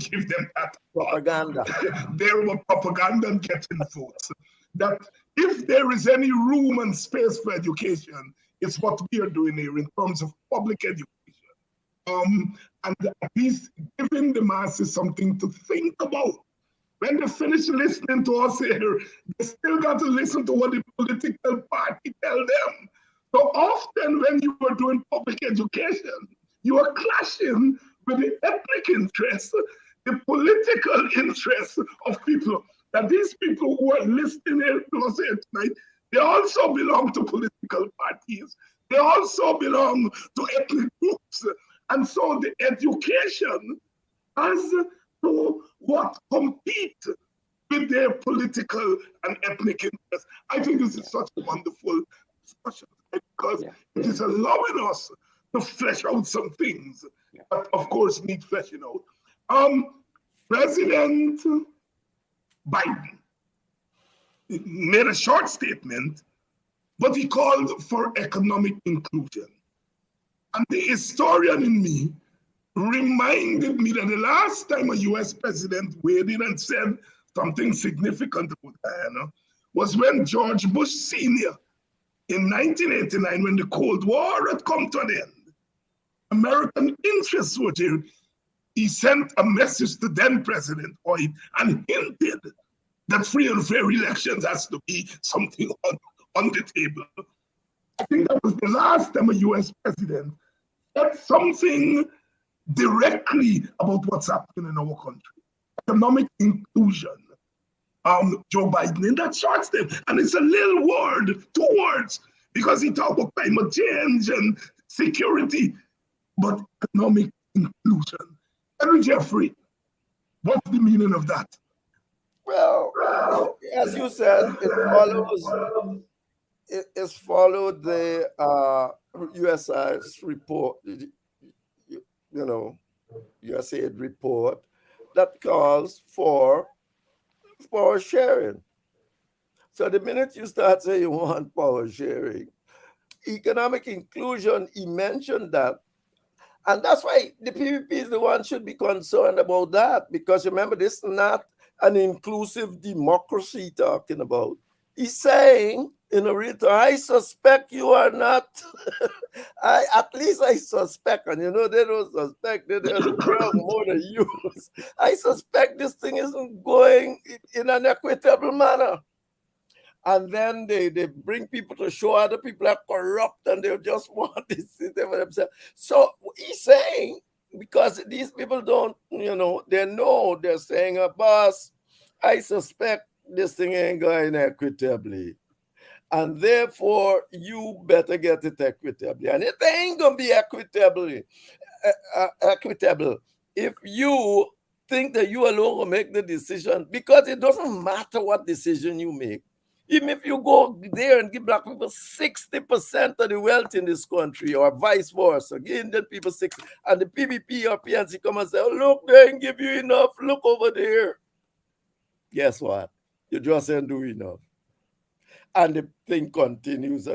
give them that propaganda. They're about propaganda and getting votes. that if there is any room and space for education, it's what we are doing here in terms of public education. And at least giving the masses something to think about. When they finish listening to us here, they still got to listen to what the political party tell them. So often when you are doing public education, you are clashing with the ethnic interests, the political interests of people. That these people who are listening here to us here tonight, they also belong to political parties. They also belong to ethnic groups. And so the education has to compete with their political and ethnic interests. I think this is such a wonderful discussion because it is allowing us to flesh out some things that, of course, need fleshing out. President Biden made a short statement, but he called for economic inclusion. And the historian in me reminded me that the last time a US president weighed in and said something significant about Guyana was when George Bush Sr. in 1989, when the Cold War had come to an end, American interests were there. He sent a message to then President Hoyt and hinted that free and fair elections has to be something on the table. I think that was the last time a US president said something directly about what's happening in our country. Economic inclusion. Joe Biden in that short statement, and it's a little word, 2 words, because he talked about climate change and security, but economic inclusion. Henry Jeffrey, what's the meaning of that? Well, as you said, it followed the USAID's report, USAID report that calls for power sharing. So the minute you start saying you want power sharing, economic inclusion, he mentioned that. And that's why the PPP is the one should be concerned about that, because remember, this is not an inclusive democracy talking about. He's saying, in a return, I suspect you are not, at least I suspect, and they don't suspect, they're more than you. I suspect this thing isn't going in an equitable manner. And then they bring people to show other people are corrupt and they just want this system for themselves. So he's saying, because these people don't, they're saying, boss, I suspect this thing ain't going equitably. And therefore, you better get it equitably. And it ain't going to be equitable if you think that you alone will make the decision, because it doesn't matter what decision you make. Even if you go there and give black people 60% of the wealth in this country, or vice versa, give Indian people 60%, and the PPP or PNC come and say, oh, look, they ain't give you enough, look over there. Guess what? You just ain't do enough. And the thing continues.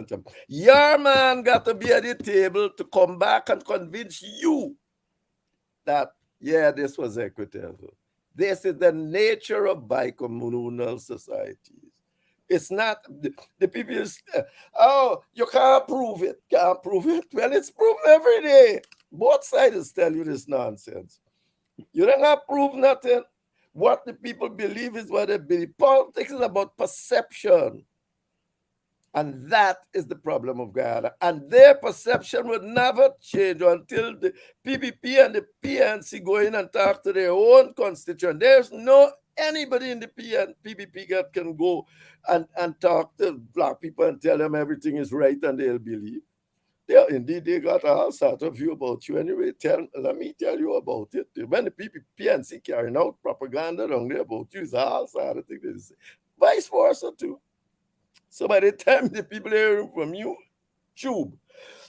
Your man got to be at the table to come back and convince you that, this was equitable. This is the nature of bicommunal societies. It's not, the people, you can't prove it. Well, it's proven every day. Both sides tell you this nonsense. You don't have to prove nothing. What the people believe is what they believe. Politics is about perception. And that is the problem of Guyana. And their perception will never change until the PPP and the PNC go in and talk to their own constituents. There's no anybody in the PPP that can go and talk to black people and tell them everything is right and they'll believe. They got a whole sort of view about you anyway. Let me tell you about it. When the PNC carrying out propaganda down there about you, it's a whole sort of thing they say. Vice versa too. So by the time the people hear from you, tube.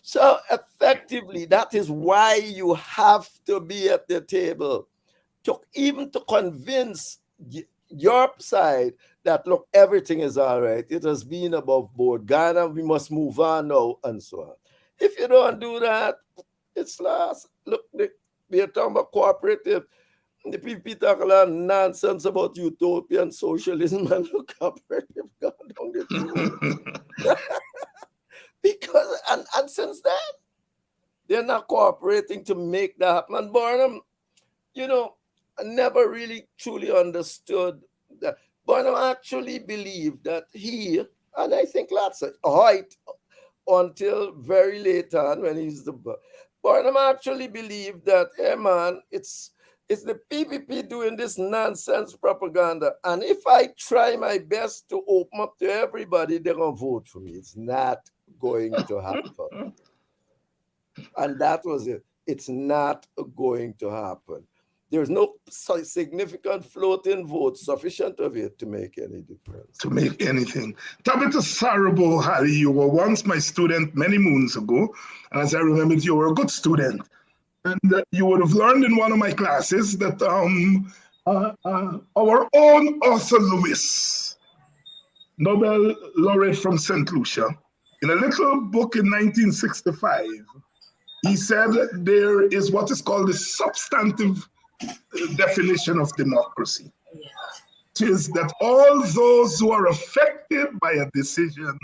So effectively, that is why you have to be at the table, even to convince your side that, look, everything is all right. It has been above board. Ghana, we must move on now, and so on. If you don't do that, it's lost. Look, we are talking about cooperative. The people talk a lot of nonsense about utopian socialism and look up where they've gone down the road. Because, and since then, they're not cooperating to make that happen. And Barnum, you know, I never really truly understood that. Barnum actually believed that he, and I think lots of Hoyt, until very late on when he's the Barnum actually believed that, hey man, it's the PPP doing this nonsense propaganda. And if I try my best to open up to everybody, they're going to vote for me. It's not going to happen. And that was it. It's not going to happen. There's no significant floating vote sufficient of it to make any difference. To make anything. Tabitha Sarabo, Harry, you were once my student many moons ago. And as I remember, you were a good student. And you would have learned in one of my classes that our own Arthur Lewis, Nobel laureate from St. Lucia, in a little book in 1965, he said there is what is called the substantive definition of democracy. It is that all those who are affected by a decision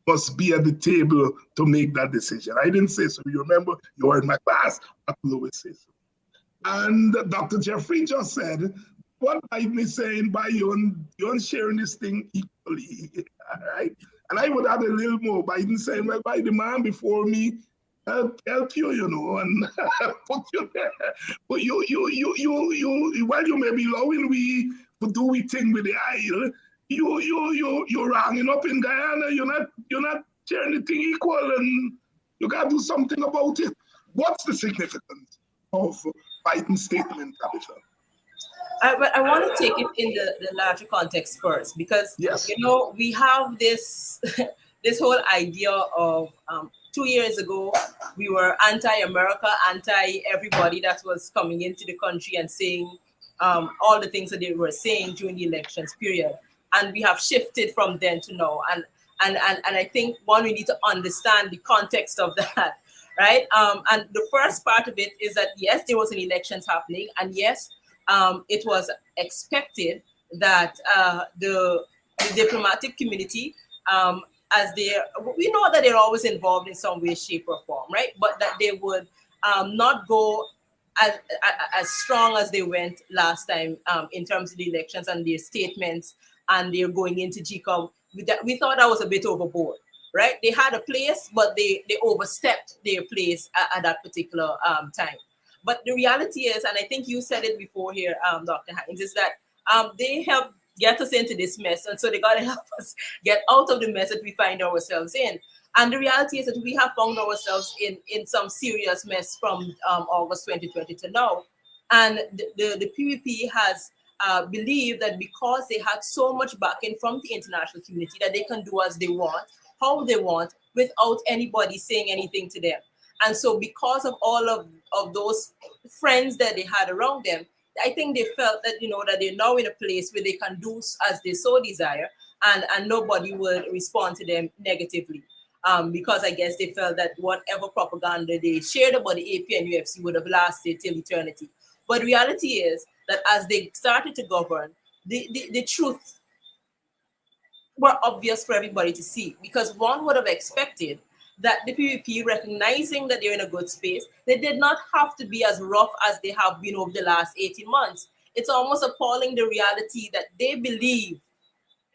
must be at the table to make that decision. I didn't say so. You remember, you were in my class, Dr. Lewis said so. And Dr. Jeffrey just said, what Biden is saying by you sharing this thing equally, all right? And I would add a little more. Biden saying, well, by the man before me, help you, you know, and put you there. But you, while you may be allowing we to do we thing with the aisle, you're hanging up in Guyana. You're not sharing the thing equal, and you got to do something about it. What's the significance of Biden's statement, Tabitha? I want to take it in the larger context first, because yes, you know, we have this this whole idea of 2 years ago we were anti-America, anti-everybody that was coming into the country and saying all the things that they were saying during the elections period, and we have shifted from then to now, and I think we need to understand the context of that, right? And the first part of it is that yes, there was an elections happening, and yes, it was expected that the diplomatic community, we know that they're always involved in some way, shape, or form, right? But that they would not go as strong as they went last time in terms of the elections and their statements, and they're going into GCOM. We thought that was a bit overboard, right? They had a place, but they overstepped their place at that particular time. But the reality is, and I think you said it before here, Dr. Hines, is that they helped get us into this mess. And so they got to help us get out of the mess that we find ourselves in. And the reality is that we have found ourselves in some serious mess from August 2020 to now. And the PPP has believed that because they had so much backing from the international community that they can do as they want, how they want, without anybody saying anything to them. And so because of all of those friends that they had around them, I think they felt that, you know, that they're now in a place where they can do as they so desire, and nobody would respond to them negatively. Because I guess they felt that whatever propaganda they shared about the AP and UFC would have lasted till eternity. But reality is that as they started to govern, the truth were obvious for everybody to see, because one would have expected that the PPP, recognizing that they're in a good space, they did not have to be as rough as they have been over the last 18 months. It's almost appalling, the reality that they believe,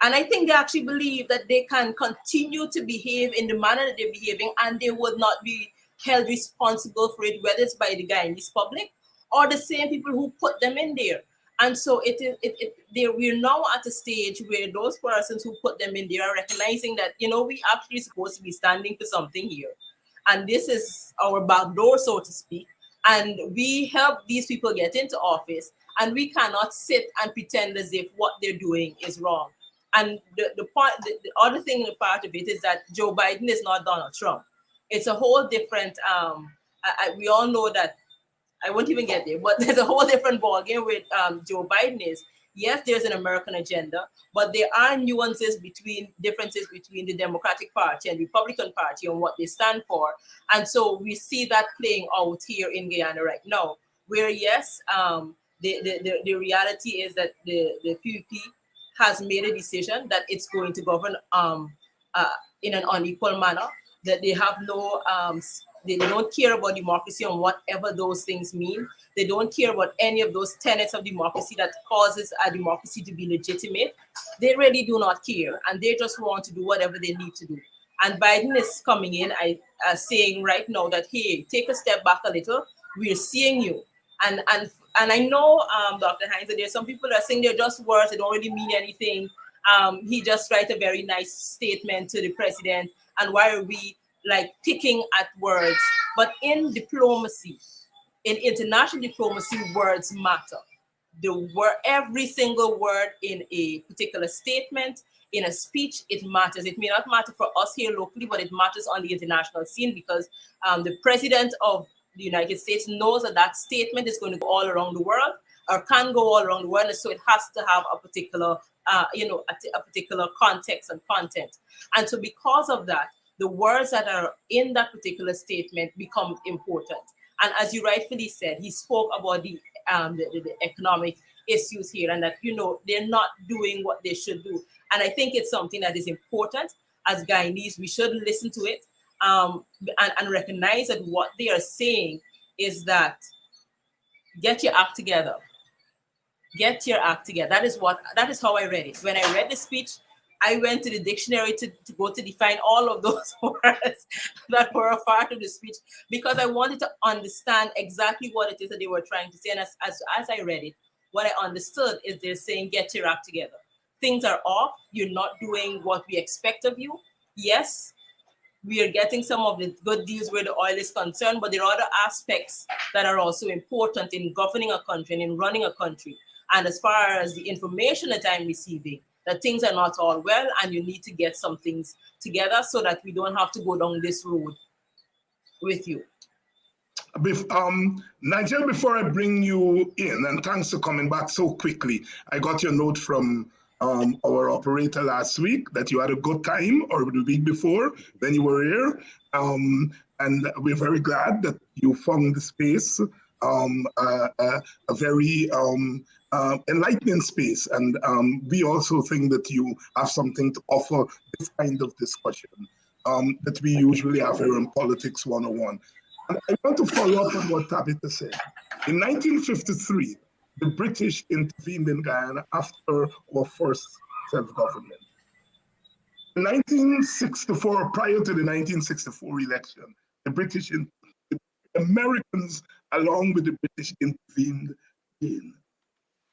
and I think they actually believe, that they can continue to behave in the manner that they're behaving and they would not be held responsible for it, whether it's by the Guyanese public or the same people who put them in there. And so we're now at a stage where those persons who put them in there are recognizing that, you know, we actually supposed to be standing for something here. And this is our back door, so to speak. And we help these people get into office, and we cannot sit and pretend as if what they're doing is wrong. And the other thing, the part of it is that Joe Biden is not Donald Trump. It's a whole different, we all know that, I won't even get there, but there's a whole different ballgame with Joe Biden is. Yes, there's an American agenda, but there are differences between the Democratic Party and Republican Party on what they stand for. And so we see that playing out here in Guyana right now, where yes, The reality is that the PPP has made a decision that it's going to govern in an unequal manner, that they have no they don't care about democracy and whatever those things mean. They don't care about any of those tenets of democracy that causes a democracy to be legitimate. They really do not care, and they just want to do whatever they need to do. And Biden is coming in, saying right now that, hey, take a step back a little. We're seeing you, and I know, Dr. Hines, that there's some people that are saying they're just words. They don't really mean anything. He just write a very nice statement to the president, and why are we like picking at words? But in diplomacy, in international diplomacy, words matter. Every single word in a particular statement, in a speech, it matters. It may not matter for us here locally, but it matters on the international scene, because the president of the United States knows that that statement is going to go all around the world, or can go all around the world, and so it has to have a particular, a particular context and content. And so because of that, the words that are in that particular statement become important. And as you rightfully said, he spoke about the economic issues here, and that, they're not doing what they should do. And I think it's something that is important. As Guyanese, we should listen to it and recognize that what they are saying is that get your act together. Get your act together. That is how I read it. When I read the speech, I went to the dictionary to go to define all of those words that were a part of the speech, because I wanted to understand exactly what it is that they were trying to say. And as I read it, what I understood is they're saying, get your act together. Things are off. You're not doing what we expect of you. Yes, we are getting some of the good deals where the oil is concerned, but there are other aspects that are also important in governing a country and in running a country. And as far as the information that I'm receiving, that things are not all well, and you need to get some things together so that we don't have to go down this road with you. Nigel, before I bring you in, and thanks for coming back so quickly, I got your note from our operator last week that you had a good time, or the week before, when you were here. And we're very glad that you found the space a very enlightening space. And we also think that you have something to offer this kind of discussion that we usually have here in Politics 101. And I want to follow up on what Tabitha said. In 1953, the British intervened in Guyana after our first self-government. In 1964, prior to the 1964 election, the Americans, along with the British, intervened in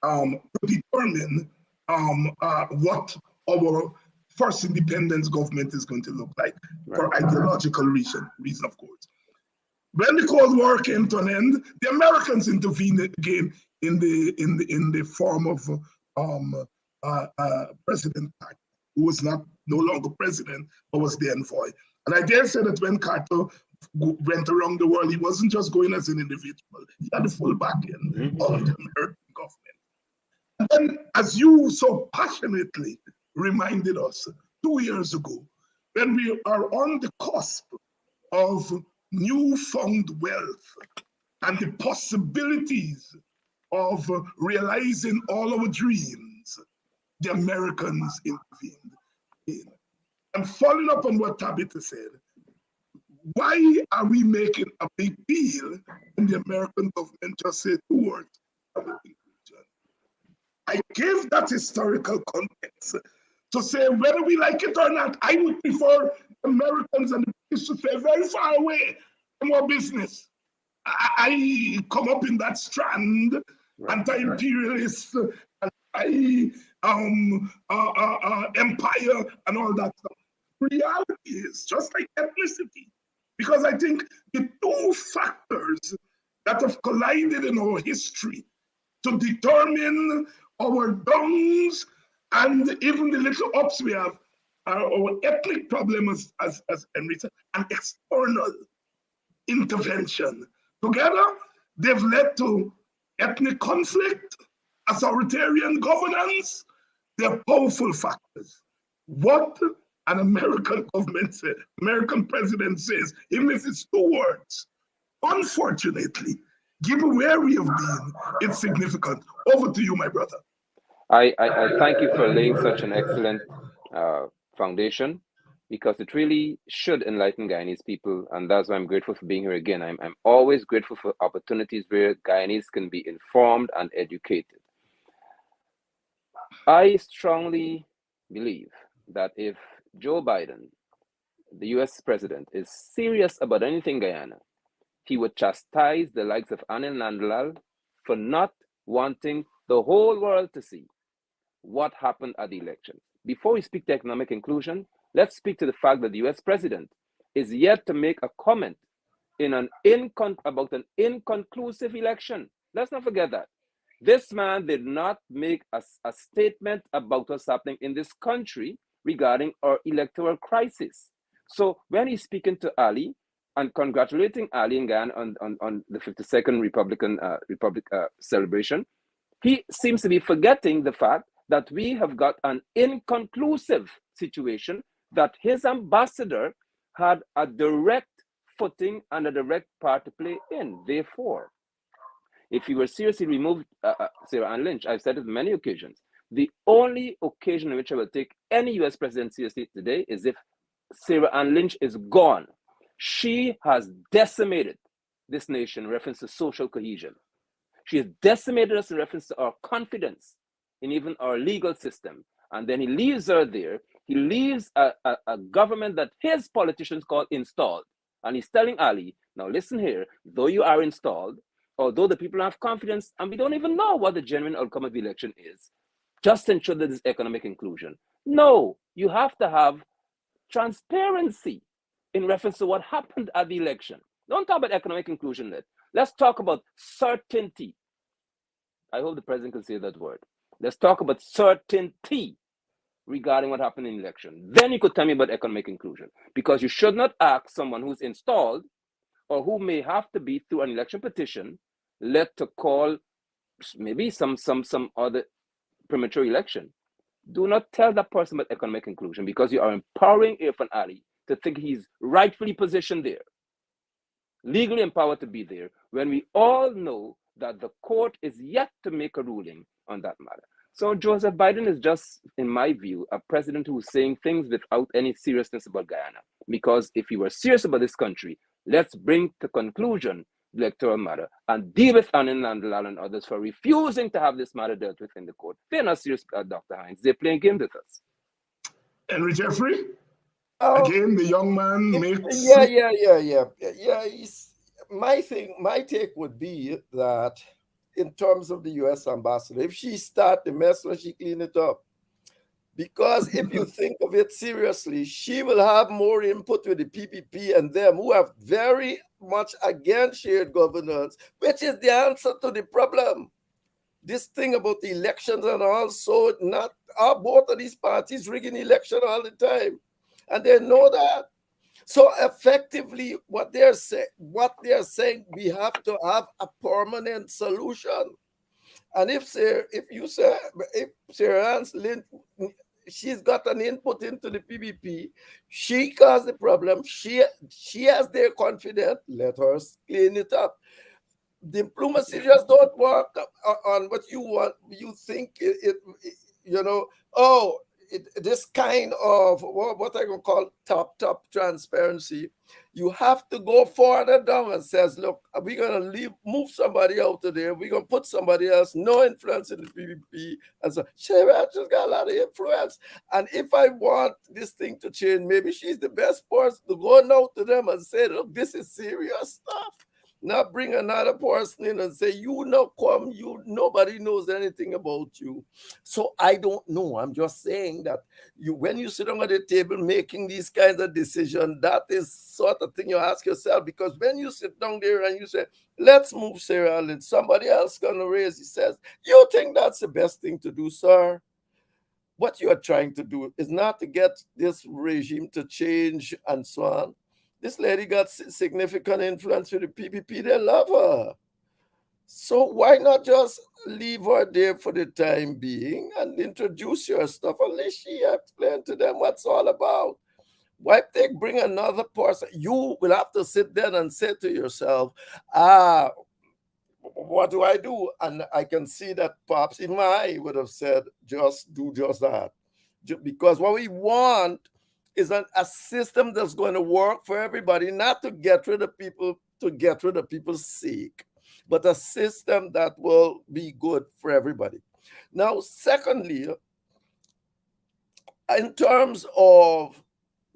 to determine what our first independence government is going to look like, for ideological reason, of course. When the Cold War came to an end, the Americans intervened again in the form of President Carter, who was no longer president, but was the envoy. And I dare say that when Carter went around the world, he wasn't just going as an individual. He had the full backing of the American government. And then, as you so passionately reminded us 2 years ago, when we are on the cusp of newfound wealth and the possibilities of realizing all our dreams, the Americans intervened. And following up on what Tabitha said, why are we making a big deal when the American government just said 2 words? I give that historical context to say whether we like it or not. I would prefer Americans and the British to stay very far away from our business. I come up in that strand, anti-imperialist, anti-empire and all that stuff. Reality is just like ethnicity, because I think the two factors that have collided in our history to determine our downs and even the little ups we have are our ethnic problems, as Henry said, and external intervention. Together, they've led to ethnic conflict, authoritarian governance. They're powerful factors. What an American government said, American president says, even if it's 2 words, unfortunately, given where we have been, it's significant. Over to you, my brother. I thank you for laying such an excellent foundation, because it really should enlighten Guyanese people, and that's why I'm grateful for being here again. I'm always grateful for opportunities where Guyanese can be informed and educated. I strongly believe that if Joe Biden, the US president, is serious about anything Guyana, he would chastise the likes of Anil Nandlal for not wanting the whole world to see what happened at the election. Before we speak to economic inclusion, let's speak to the fact that the US president is yet to make a comment about an inconclusive election. Let's not forget that. This man did not make a statement about what's happening in this country regarding our electoral crisis. So when he's speaking to Ali and congratulating Ali and Guyana on the 52nd Republic celebration, he seems to be forgetting the fact that we have got an inconclusive situation that his ambassador had a direct footing and a direct part to play in. Therefore, if he were seriously removed, Sarah Ann Lynch, I've said it on many occasions, the only occasion in which I will take any US president seriously today is if Sarah Ann Lynch is gone. She has decimated this nation in reference to social cohesion. She has decimated us in reference to our confidence in even our legal system. And then he leaves her there. He leaves a government that his politicians call installed. And he's telling Ali, now listen here, though you are installed, although the people have confidence, and we don't even know what the genuine outcome of the election is, just ensure that there's economic inclusion. No, you have to have transparency in reference to what happened at the election. Don't talk about economic inclusion yet. Let's talk about certainty. I hope the president can say that word. Let's talk about certainty regarding what happened in the election. Then you could tell me about economic inclusion, because you should not ask someone who's installed or who may have to be through an election petition led to call maybe some other premature election. Do not tell that person about economic inclusion, because you are empowering Irfan Ali to think he's rightfully positioned there, legally empowered to be there, when we all know that the court is yet to make a ruling on that matter. So Joseph Biden is just, in my view, a president who's saying things without any seriousness about Guyana. Because if he were serious about this country, let's bring to conclusion the electoral matter and deal with Anil Nandlal and others for refusing to have this matter dealt with in the court. They're not serious, Dr. Hines. They're playing games with us. Henry Jeffrey? Again, the young man makes... Yeah. My take would be that in terms of the U.S. ambassador, if she start the mess, let she clean it up. Because if you think of it seriously, she will have more input with the PPP and them, who have very much against shared governance, which is the answer to the problem. This thing about the elections and also not both of these parties rigging election all the time, and they know that. So effectively, what they're saying, we have to have a permanent solution. And if Sarah Ann Lynch, she's got an input into the PPP, she caused the problem, she has their confidence, let her clean it up. Diplomacy just don't work on what you want. You think this kind of what I can call top transparency. You have to go further down and says, look, we're gonna move somebody out of there. We're gonna put somebody else, no influence in the PPP. And so Sarah just got a lot of influence. And if I want this thing to change, maybe she's the best person to go now to them and say, look, this is serious stuff. Not bring another person in and say, nobody knows anything about you. So I don't know. I'm just saying that when you sit down at the table making these kinds of decisions, that is sort of thing you ask yourself, because when you sit down there and you say, let's move Sarah Allen, somebody else gonna raise, he says, you think that's the best thing to do, sir? What you are trying to do is not to get this regime to change and so on. This lady got significant influence with the PPP. They love her. So why not just leave her there for the time being and introduce your stuff and let she explain to them what's all about? Why bring another person? You will have to sit there and say to yourself, what do I do? And I can see that perhaps even I would have said, just do just that. Because what we want is a system that's going to work for everybody, not to get rid of people to get rid of people's sake, but a system that will be good for everybody. Now, secondly, in terms of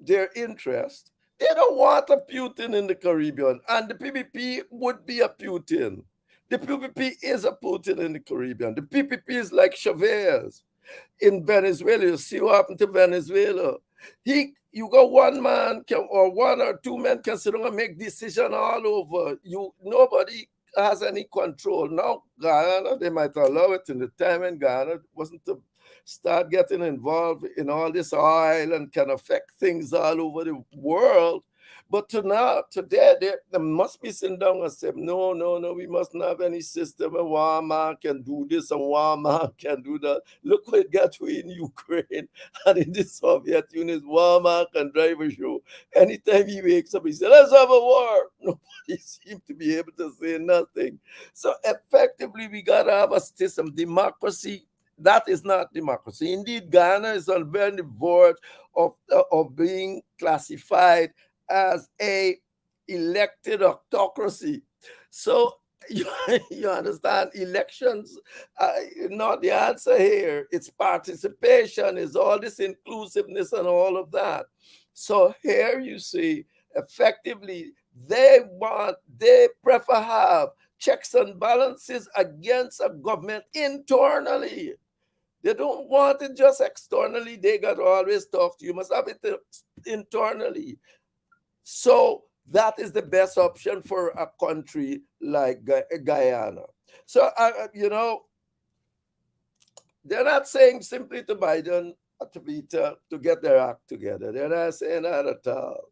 their interest, they don't want a Putin in the Caribbean, and the PPP would be a Putin. The PPP is a Putin in the Caribbean. The PPP is like Chavez in Venezuela. You see what happened to Venezuela. You got one man or one or two men can sit down and make decisions all over. Nobody has any control. Now, Guyana, they might allow it in the time when Guyana wasn't to start getting involved in all this oil and can affect things all over the world. But today, they must be sitting down and say, no, we mustn't have any system, and one man can do this and one man can do that. Look what it got to in Ukraine and in the Soviet Union, one man can drive a show. Anytime he wakes up, he says, let's have a war. Nobody seems to be able to say nothing. So effectively, we got to have a system. Democracy, that is not democracy. Indeed, Ghana is on very verge of being classified as a elected autocracy. So you understand, elections not the answer here. It's participation, it's all this inclusiveness and all of that. So here you see, effectively, they prefer have checks and balances against a government internally. They don't want it just externally. They got to always talk to you. You must have it internally. So that is the best option for a country like Guyana. So, they're not saying simply to Biden to get their act together. They're not saying that at all.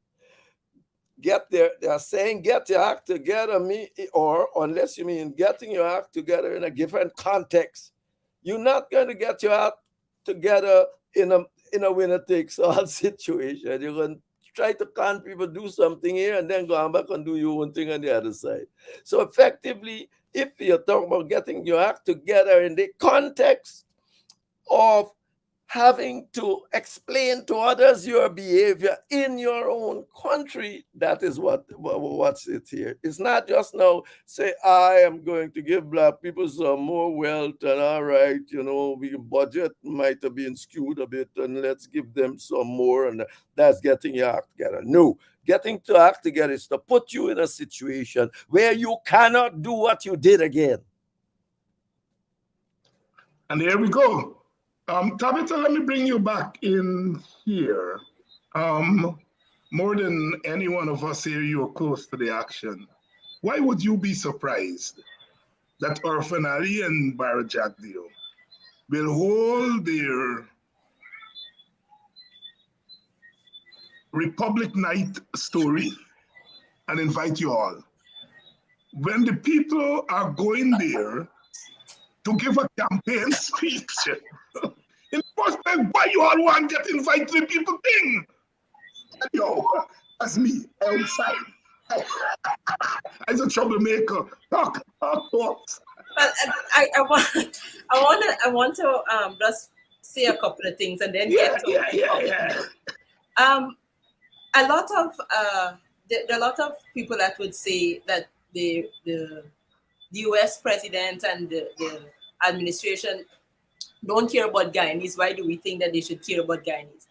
They're saying get your act together, or unless you mean getting your act together in a different context. You're not going to get your act together in a winner-takes-all situation. You're going to try to con people, do something here, and then go back and do your own thing on the other side. So effectively, if you're talking about getting your act together in the context of having to explain to others your behavior in your own country, that is what's it here. It's not just now say, I am going to give Black people some more wealth, and all right, we budget might have been skewed a bit, and let's give them some more, and that's getting your act together. No, getting to act together is to put you in a situation where you cannot do what you did again. And here we go. Tabitha, let me bring you back in here. More than any one of us here, you are close to the action. Why would you be surprised that Irfaan Ali and Bara Jagdeo will hold their Republic Night story and invite you all, when the people are going there to give a campaign speech? In the first place, why you all want to get invited to the people thing? Yo, that's me outside. I'm a troublemaker. Talk. Well, I want to just say a couple of things and then get to a lot of there are a lot of people that would say that the U.S. president and the administration don't care about Guyanese. Why do we think that they should care about Guyanese?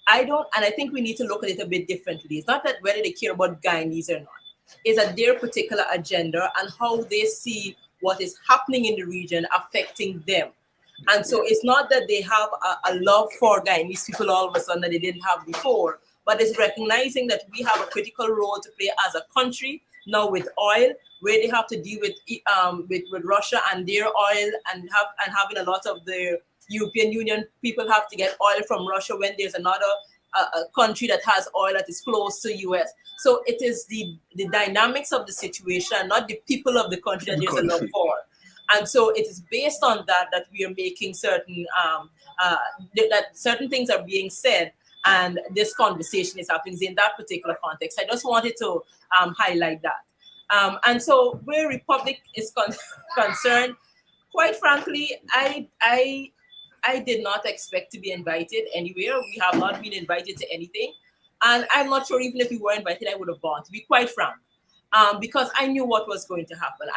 I don't, and I think we need to look at it a bit differently. It's not that whether they care about Guyanese or not. It's that their particular agenda and how they see what is happening in the region affecting them. And so it's not that they have a love for Guyanese people all of a sudden that they didn't have before, but it's recognizing that we have a critical role to play as a country now with oil, where they have to deal with Russia and their oil, and having a lot of the European Union people have to get oil from Russia when there's another country that has oil that is close to US. So it is the dynamics of the situation, not the people of the country that there's a love for. And so it is based on that we are making certain that certain things are being said, and this conversation is happening in that particular context. I just wanted to highlight that. And so where Republic is concerned, quite frankly, I did not expect to be invited anywhere. We have not been invited to anything. And I'm not sure even if we were invited, I would have gone, to be quite frank, because I knew what was going to happen.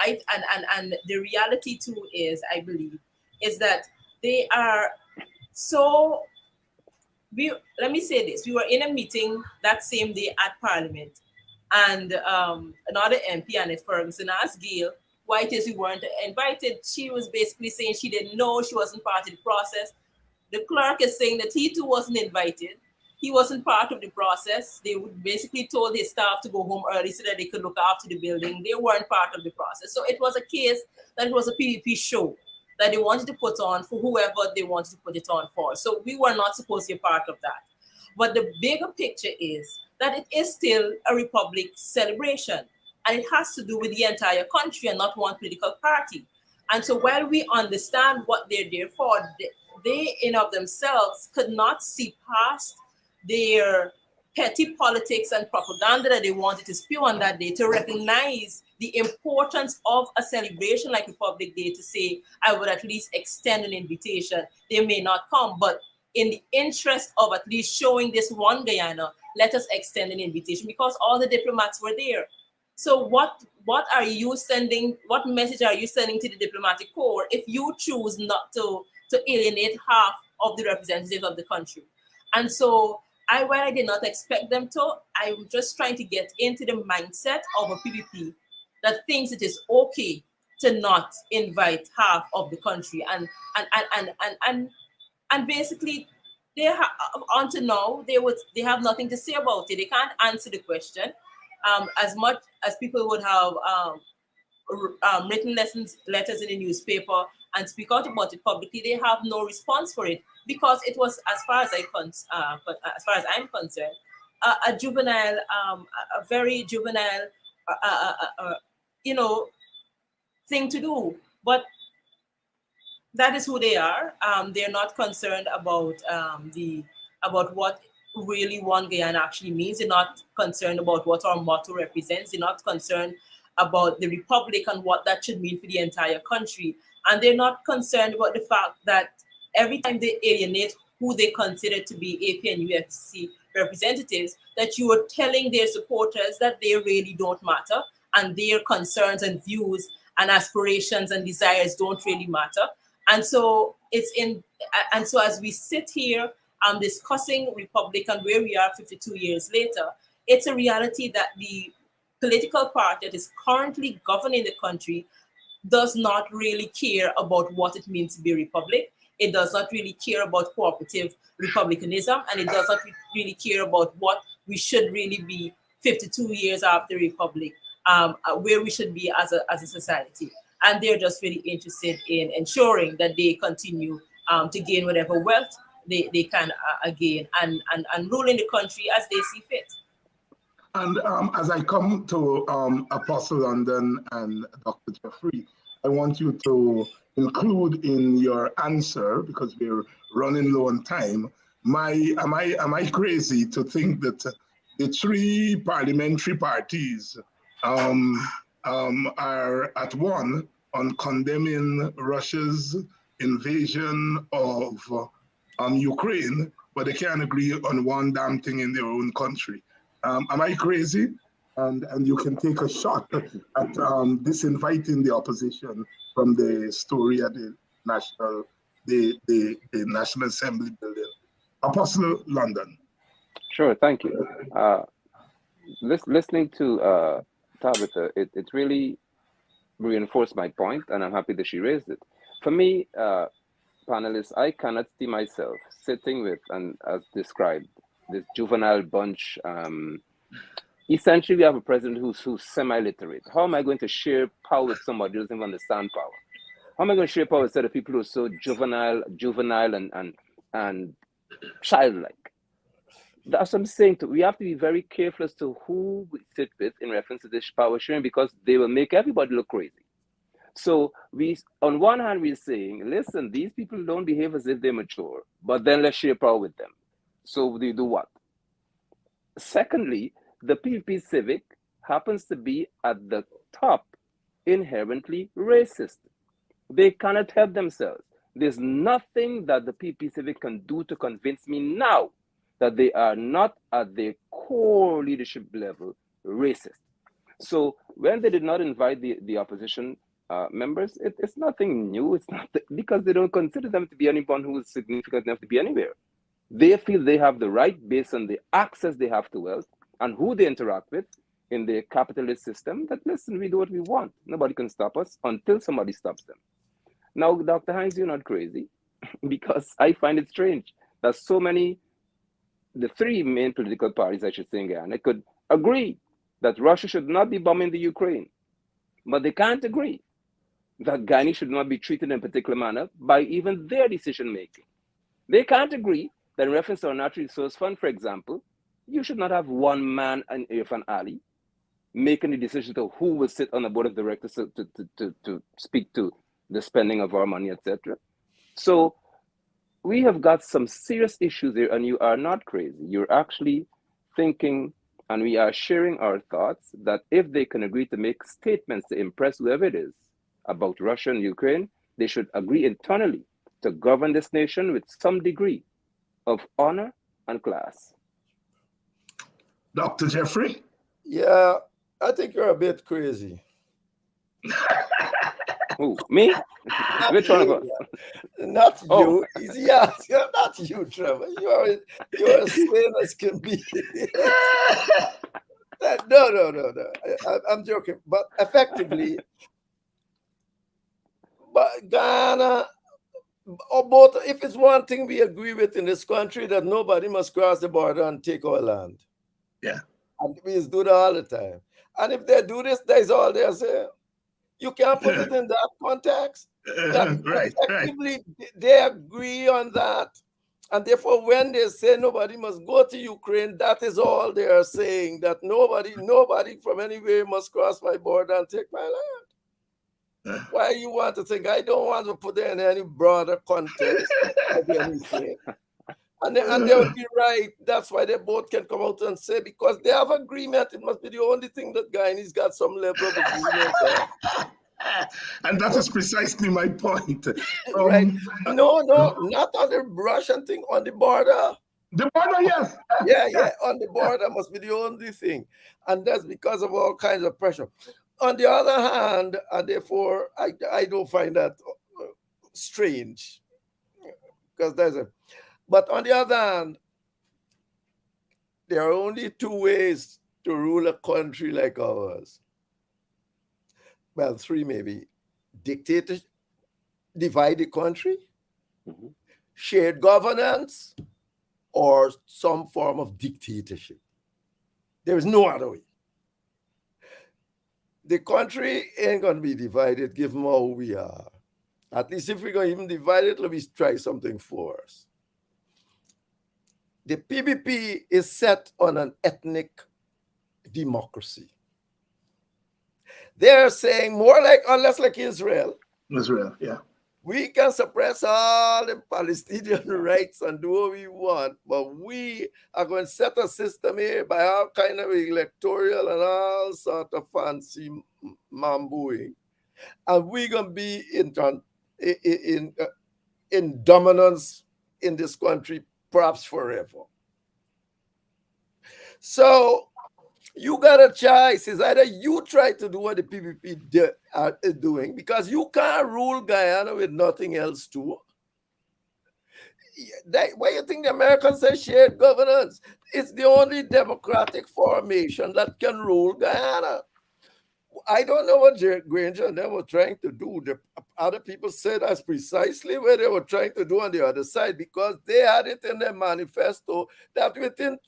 And the reality too is, I believe, is that they are so, let me say this, we were in a meeting that same day at Parliament, and another MP, Annette Ferguson, asked Gail why it is we weren't invited. She was basically saying she didn't know, she wasn't part of the process. The clerk is saying that he too wasn't invited. He wasn't part of the process. They basically told his staff to go home early so that they could look after the building. They weren't part of the process. So it was a case that it was a PVP show that they wanted to put on for whoever they wanted to put it on for. So we were not supposed to be a part of that. But the bigger picture is that it is still a Republic celebration. And it has to do with the entire country and not one political party. And so while we understand what they're there for, they in of themselves could not see past their petty politics and propaganda that they wanted to spew on that day, to recognize the importance of a celebration like Republic Day, to say, I would at least extend an invitation. They may not come, but in the interest of at least showing this one Guyana, let us extend an invitation, because all the diplomats were there. So what are you sending, what message are you sending to the diplomatic corps if you choose not to alienate half of the representatives of the country? And so while I did not expect them to, I'm just trying to get into the mindset of a PVP that thinks it is okay to not invite half of the country. And basically, until now, they have nothing to say about it. They can't answer the question. As much as people would have written letters in the newspaper and speak out about it publicly, they have no response for it, because it was, as far as I'm concerned, a juvenile, a very juvenile, thing to do. But that is who they are. They're not concerned about about what really One Guyana actually means. They're not concerned about what our motto represents. They're not concerned about the Republic and what that should mean for the entire country. And they're not concerned about the fact that every time they alienate who they consider to be AP and UFC representatives, that you are telling their supporters that they really don't matter, and their concerns and views and aspirations and desires don't really matter. And so as we sit here discussing Republic and where we are 52 years later, it's a reality that the political party that is currently governing the country does not really care about what it means to be a republic. It does not really care about cooperative republicanism, and it does not really care about what we should really be 52 years after Republic, where we should be as a society. And they're just really interested in ensuring that they continue to gain whatever wealth they can gain and rule in the country as they see fit. And as I come to Apostle London and Dr. Jeffrey, I want you to include in your answer, because we're running low on time, am I crazy to think that the three parliamentary parties are at one on condemning Russia's invasion of Ukraine, but they can't agree on one damn thing in their own country? Am I crazy? And you can take a shot at disinviting the opposition from the story at the National Assembly building. Apostle London. Sure, thank you. Listening to Tabitha, it really reinforced my point, and I'm happy that she raised it. For me, panelists, I cannot see myself sitting with, and as described, this juvenile bunch. Essentially, we have a president who's semi-literate. How am I going to share power with somebody who doesn't even understand power? How am I going to share power with a set of people who are so juvenile and childlike? That's what I'm saying. We have to be very careful as to who we sit with in reference to this power sharing, because they will make everybody look crazy. So on one hand, we're saying, listen, these people don't behave as if they're mature, but then let's share power with them. So they do what? Secondly, the PVP Civic happens to be at the top inherently racist. They cannot help themselves. There's nothing that the PPCV can do to convince me now that they are not at their core leadership level racist. So when they did not invite the opposition members, it's nothing new. It's not because they don't consider them to be anyone who is significant enough to be anywhere. They feel they have the right based on the access they have to wealth and who they interact with in the capitalist system that, listen, we do what we want. Nobody can stop us until somebody stops them. Now, Dr. Hines, you're not crazy because I find it strange that so many, the three main political parties, I should say, in Guyana, could agree that Russia should not be bombing the Ukraine, but they can't agree that Guyana should not be treated in a particular manner by even their decision making. They can't agree that in reference to our natural resource fund, for example, you should not have one man and Irfan Ali making the decision to who will sit on the board of directors to speak to the spending of our money, etc. So we have got some serious issues here, and you are not crazy. You're actually thinking, and we are sharing our thoughts, that if they can agree to make statements to impress whoever it is about Russia and Ukraine, they should agree internally to govern this nation with some degree of honor and class. Dr. Jeffrey? Yeah, I think you're a bit crazy. Who, me? Which one of us? Not you. Yeah, not you, Trevor. You're as sane as can be. No. I'm joking. But effectively, but Ghana, or both, if it's one thing we agree with in this country, that nobody must cross the border and take our land. Yeah. And we just do that all the time. And if they do this, that's all they're saying. You can't put it in that context. Right. They agree on that. And therefore, when they say nobody must go to Ukraine, that is all they are saying, that nobody from anywhere must cross my border and take my land. Why you want to think? I don't want to put it in any broader context of anything. And they would be right. That's why they both can come out and say, because they have agreement. It must be the only thing that Guyane's got some level of agreement on. And that is precisely my point. Right. No, not on the Russian thing, on the border. The border, yes. Yeah, on the border must be the only thing. And that's because of all kinds of pressure. On the other hand, and therefore, I don't find that strange. Because there's a... But on the other hand, there are only two ways to rule a country like ours. Well, three maybe. Dictatorship, divide the country, shared governance, or some form of dictatorship. There is no other way. The country ain't going to be divided given how we are. At least if we're going to even divide it, let me try something for us. The PPP is set on an ethnic democracy. They're saying more like or less like Israel. Israel, yeah. We can suppress all the Palestinian rights and do what we want, but we are going to set a system here by all kind of electoral and all sort of fancy mambooing, and we're going to be in dominance in this country, perhaps forever. So you got a choice. It's either you try to do what the PPP are doing, because you can't rule Guyana with nothing else too. Why you think the Americans say shared governance? It's the only democratic formation that can rule Guyana. I don't know what Granger and them were trying to do. The other people said that's precisely what they were trying to do on the other side, because they had it in their manifesto that within,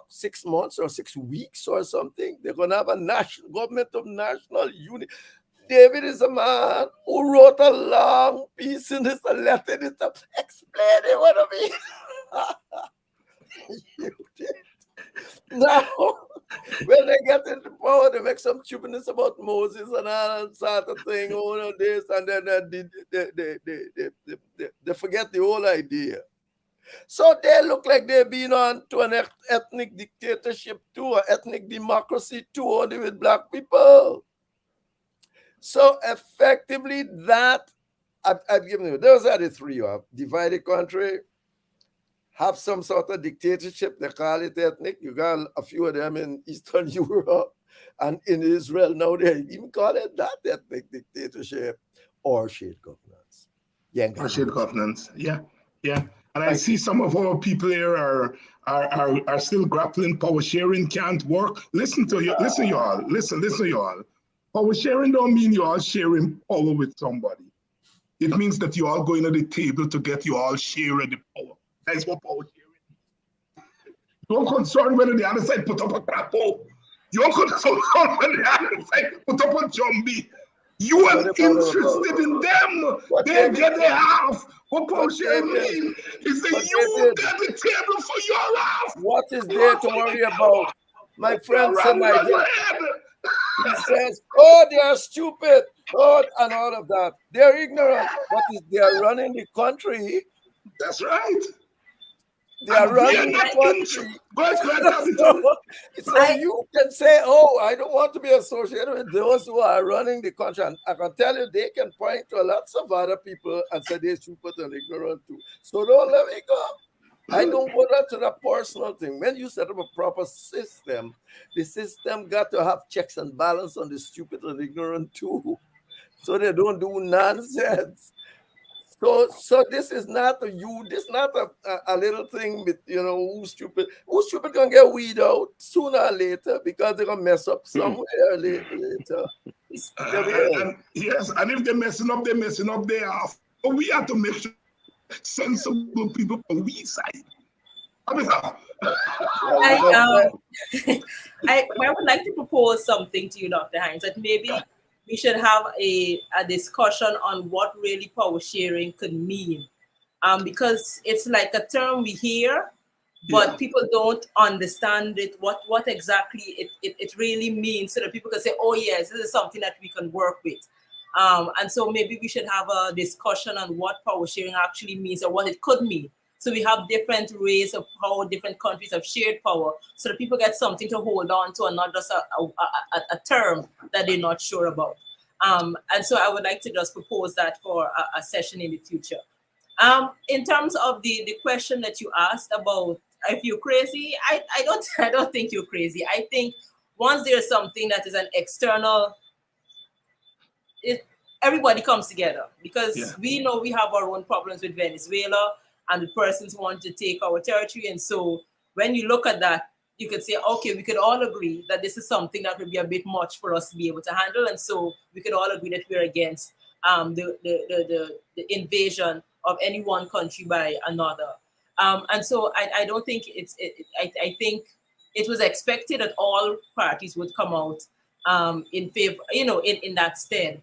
6 months or 6 weeks or something, they're going to have a national government of national unity. David is a man who wrote a long piece in this, a letter in this, explaining what I mean. You did. Now, when they get into power, they make some stupidness about Moses and all sort of thing, this, and then they forget the whole idea. So they look like they've been on to an ethnic dictatorship too, or ethnic democracy too, only with black people. So effectively, that I've given you. Those are the three. You have divided country, have some sort of dictatorship. They call it ethnic. You got a few of them in Eastern Europe and in Israel now. They even call it that ethnic dictatorship or shared governance. Yeah, Or shared governance. Yeah, yeah. And I Thank see some of our people here are still grappling. Power sharing can't work. Listen to you. Listen, y'all. Listen, y'all. Power sharing don't mean you all sharing power with somebody. It means that you all going to the table to get you all sharing the power. That's what power sharing is. Don't concern whether the other side put up a crapo. You're concerned when the other side put up a jumbie. You are interested in them. They get their half. What power sharing mean is that you get the table for your half. What is there to worry about? My friend said, he says, oh, they are stupid, oh, and all of that. They're ignorant. But if they are running the country, that's right. They are running the country. So you can say, oh, I don't want to be associated with those who are running the country. And I can tell you, they can point to lots of other people and say they're stupid and ignorant too. So don't let me go. I don't go down to that personal thing. When you set up a proper system, the system got to have checks and balance on the stupid and ignorant too. So they don't do nonsense. So this is not this is not a little thing with, you know, who's stupid gonna get weed out sooner or later because they're gonna mess up somewhere later. Yes, and if they're messing up they are. But we have to make sure sensible people on we side. I would like to propose something to you, Dr. Hines, that maybe we should have a discussion on what really power sharing could mean. Because it's like a term we hear, but people don't understand it, what exactly it really means, so that people can say, oh yes, this is something that we can work with. And so maybe we should have a discussion on what power sharing actually means or what it could mean. So we have different ways of how different countries have shared power, so that people get something to hold on to and not just a term that they're not sure about. And so I would like to just propose that for a session in the future. In terms of the question that you asked about if you're crazy, I don't think you're crazy. I think once there's something that is an external, everybody comes together, because we know we have our own problems with Venezuela and the persons who want to take our territory. And so when you look at that, you could say, okay, we could all agree that this is something that would be a bit much for us to be able to handle. And so we could all agree that we're against the invasion of any one country by another. And so I don't think I think it was expected that all parties would come out in favor, in that stand.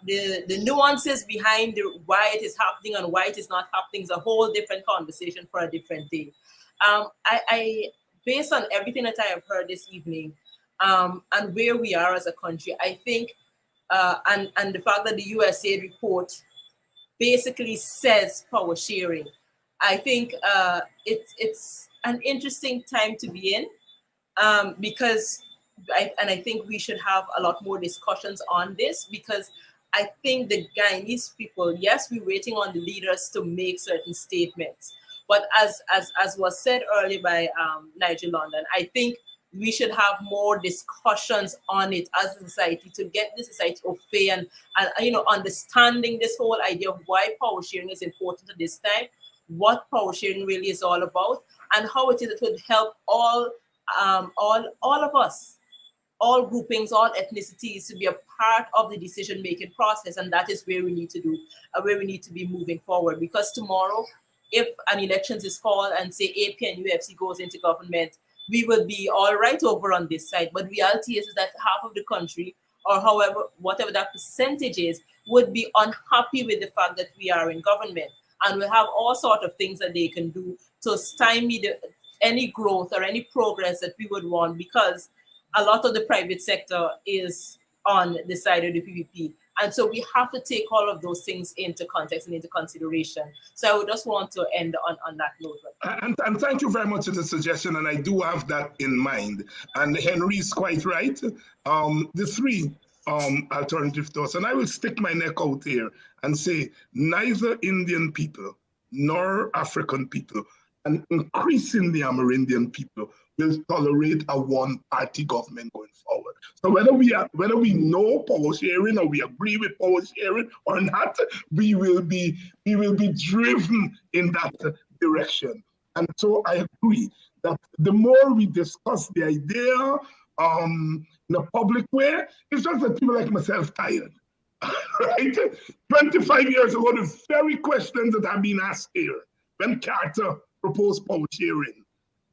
The nuances behind why it is happening and why it is not happening is a whole different conversation for a different day. I based on everything that I have heard this evening, and where we are as a country, I think, and the fact that the USA report basically says power sharing, I think it's an interesting time to be in, because I think we should have a lot more discussions on this, because I think the Guyanese people, yes, we're waiting on the leaders to make certain statements. But as was said earlier by Nigel London, I think we should have more discussions on it as a society to get the society of fair and understanding this whole idea of why power sharing is important at this time, what power sharing really is all about, and how it is it would help all of us, all groupings, all ethnicities, to be a part of the decision-making process. And that is where we need to where we need to be moving forward. Because tomorrow, if an elections is called and say AP and UFC goes into government, we will be all right over on this side. But reality is that half of the country, or whatever that percentage is, would be unhappy with the fact that we are in government. And we have all sorts of things that they can do to stymie any growth or any progress that we would want, because a lot of the private sector is on the side of the PPP. And so we have to take all of those things into context and into consideration. So I would just want to end on that note. And thank you very much for the suggestion. And I do have that in mind. And Henry is quite right. The three, alternative to us. And I will stick my neck out here and say neither Indian people nor African people, and increasingly Amerindian people, will tolerate a one-party government going forward. So whether we know power sharing or we agree with power sharing or not, we will be driven in that direction. And so I agree that the more we discuss the idea in a public way, it's just that people like myself tired. Right? 25 years ago, the very questions that have been asked here when Carter proposed power sharing,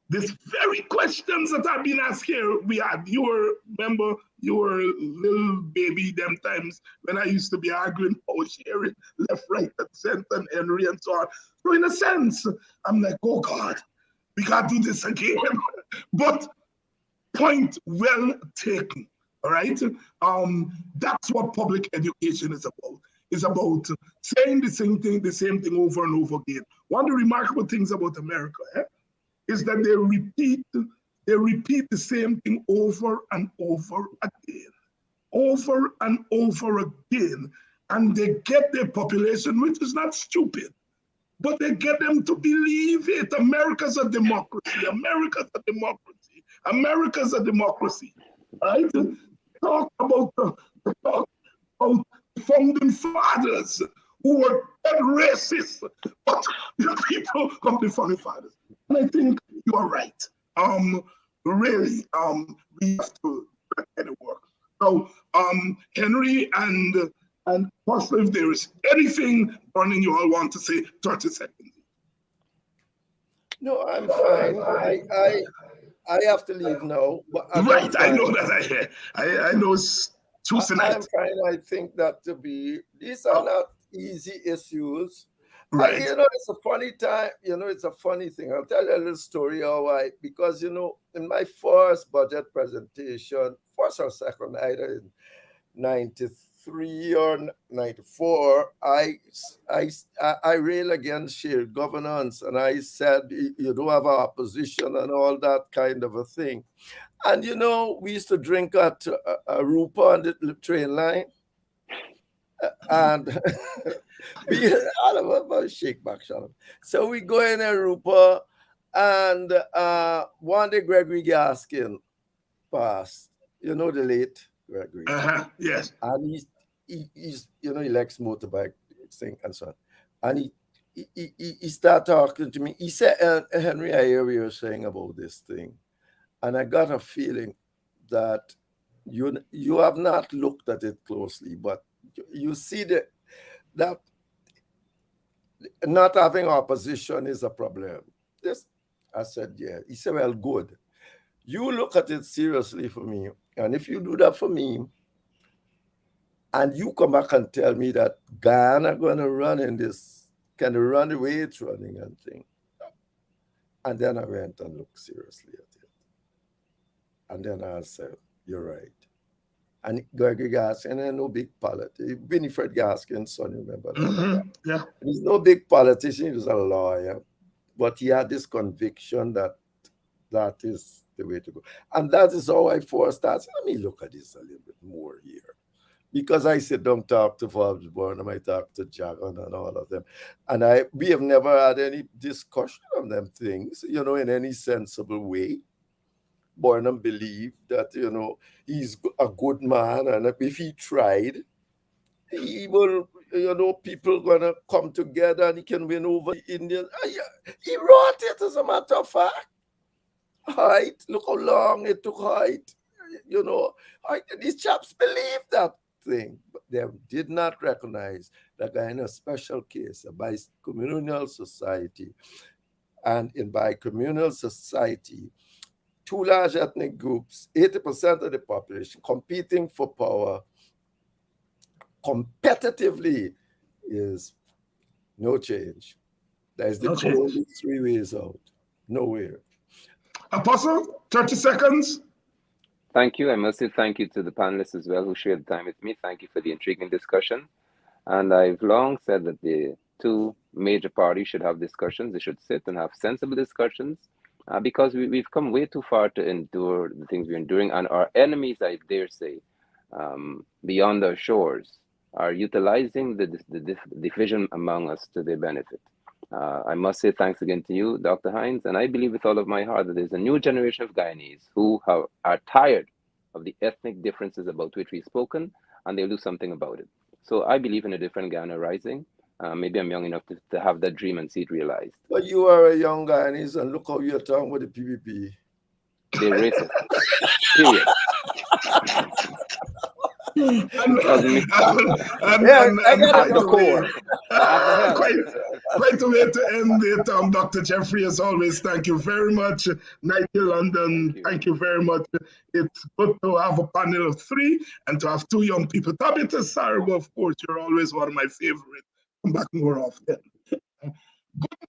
these very questions that have been asked here, remember, you were a little baby them times when I used to be arguing power sharing, left, right, and center, and Henry, and so on. So in a sense, I'm like, oh God, we can't do this again. But point well taken, all right? That's what public education is about. It's about saying the same thing over and over again. One of the remarkable things about America is that they repeat the same thing over and over again, and they get their population, which is not stupid, but they get them to believe it. America's a democracy. America's a democracy. America's a democracy. Right? Talk about founding fathers who were dead racist, but the people of the founding fathers. And I think you are right. Really, we have to get it work. So, Henry and Pastor, if there is anything burning you all want to say, 30 seconds. No, I'm fine. I have to leave now. But right, I know that. I know it's Tuesday night. I'm fine. I think that these are not easy issues. Right. It's a funny time. It's a funny thing. I'll tell you a little story because, in my first budget presentation, first or second, either in 93 or 94, I railed against shared governance, and I said, you don't have an opposition and all that kind of a thing. And, we used to drink at Arupa on the train line. And shake back, so we go in Arupa, and one day Gregory Gaskin passed. The late Gregory. Yes. And he's he likes motorbike thing and so on. And he started talking to me. He said, Henry, I hear what you're saying about this thing. And I got a feeling that you have not looked at it closely, but you see that not having opposition is a problem. Yes, I said, yeah. He said, well, good. You look at it seriously for me. And if you do that for me, and you come back and tell me that Guyana going to run in this, can run the way it's running and thing. And then I went and looked seriously at it. And then I said, you're right. And Gregory Gaskin, and no big politician. Winifred Gaskin's son, remember that? Mm-hmm. Yeah. He's no big politician, he was a lawyer. But he had this conviction that is the way to go. And that is how I first started. Let me look at this a little bit more here. Because I sit down, talk to Forbes Burnham, I talk to Jagan and all of them. And we have never had any discussion on them things, in any sensible way. Burnham believed that, he's a good man, and if he tried, he will, people going to come together and he can win over the Indians. He wrote it, as a matter of fact. Height, look how long it took Height. These chaps believed that thing, but they did not recognize that in a special case, a bi-communal society, and in bi-communal society, two large ethnic groups, 80% of the population competing for power competitively is no change. There's the only 3 ways out. Nowhere. Apostle, 30 seconds. Thank you. I must say thank you to the panelists as well who shared time with me. Thank you for the intriguing discussion. And I've long said that the two major parties should have discussions. They should sit and have sensible discussions because we've come way too far to endure the things we're enduring. And our enemies, I dare say, beyond our shores are utilizing the division among us to their benefit. I must say thanks again to you, Dr. Hines, and I believe with all of my heart that there's a new generation of Guyanese who are tired of the ethnic differences about which we've spoken, and they'll do something about it. So I believe in a different Guyana rising. Maybe I'm young enough to have that dream and see it realized. But you are a young Guyanese, and look how you're talking with the PPP. They're racist. Period. Quite a way to end it, Dr. Jeffrey, as always. Thank you very much. Night in London, thank you very much. It's good to have a panel of 3 and to have 2 young people. Tabitha Sargo, of course, you're always one of my favorites. Come back more often. Good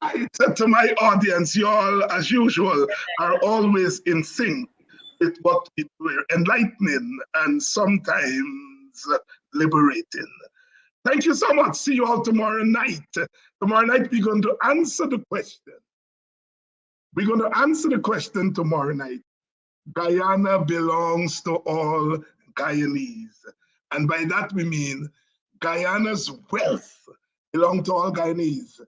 night to my audience. You all, as usual, are always in sync with what we do, enlightening and sometimes liberating. Thank you so much. See you all tomorrow night. Tomorrow night, we're going to answer the question. We're going to answer the question tomorrow night. Guyana belongs to all Guyanese. And by that we mean Guyana's wealth belongs to all Guyanese.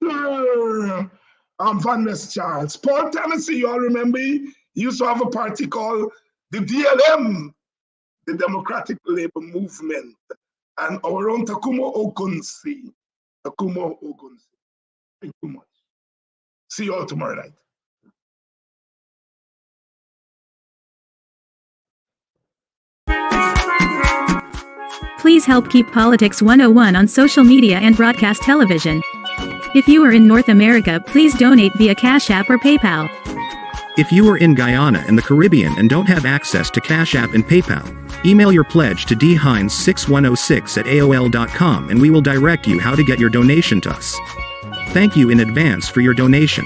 Dr. Van West Charles, Paul Tennessee, you all remember? He used to have a party called the DLM, the Democratic Labor Movement, and our own Takumo Ogunsi. Takumo Ogunsi. Thank you much. See you all tomorrow night. Please help keep Politics 101 on social media and broadcast television. If you are in North America, please donate via Cash App or PayPal. If you are in Guyana and the Caribbean and don't have access to Cash App and PayPal, email your pledge to dhines6106@aol.com and we will direct you how to get your donation to us. Thank you in advance for your donation.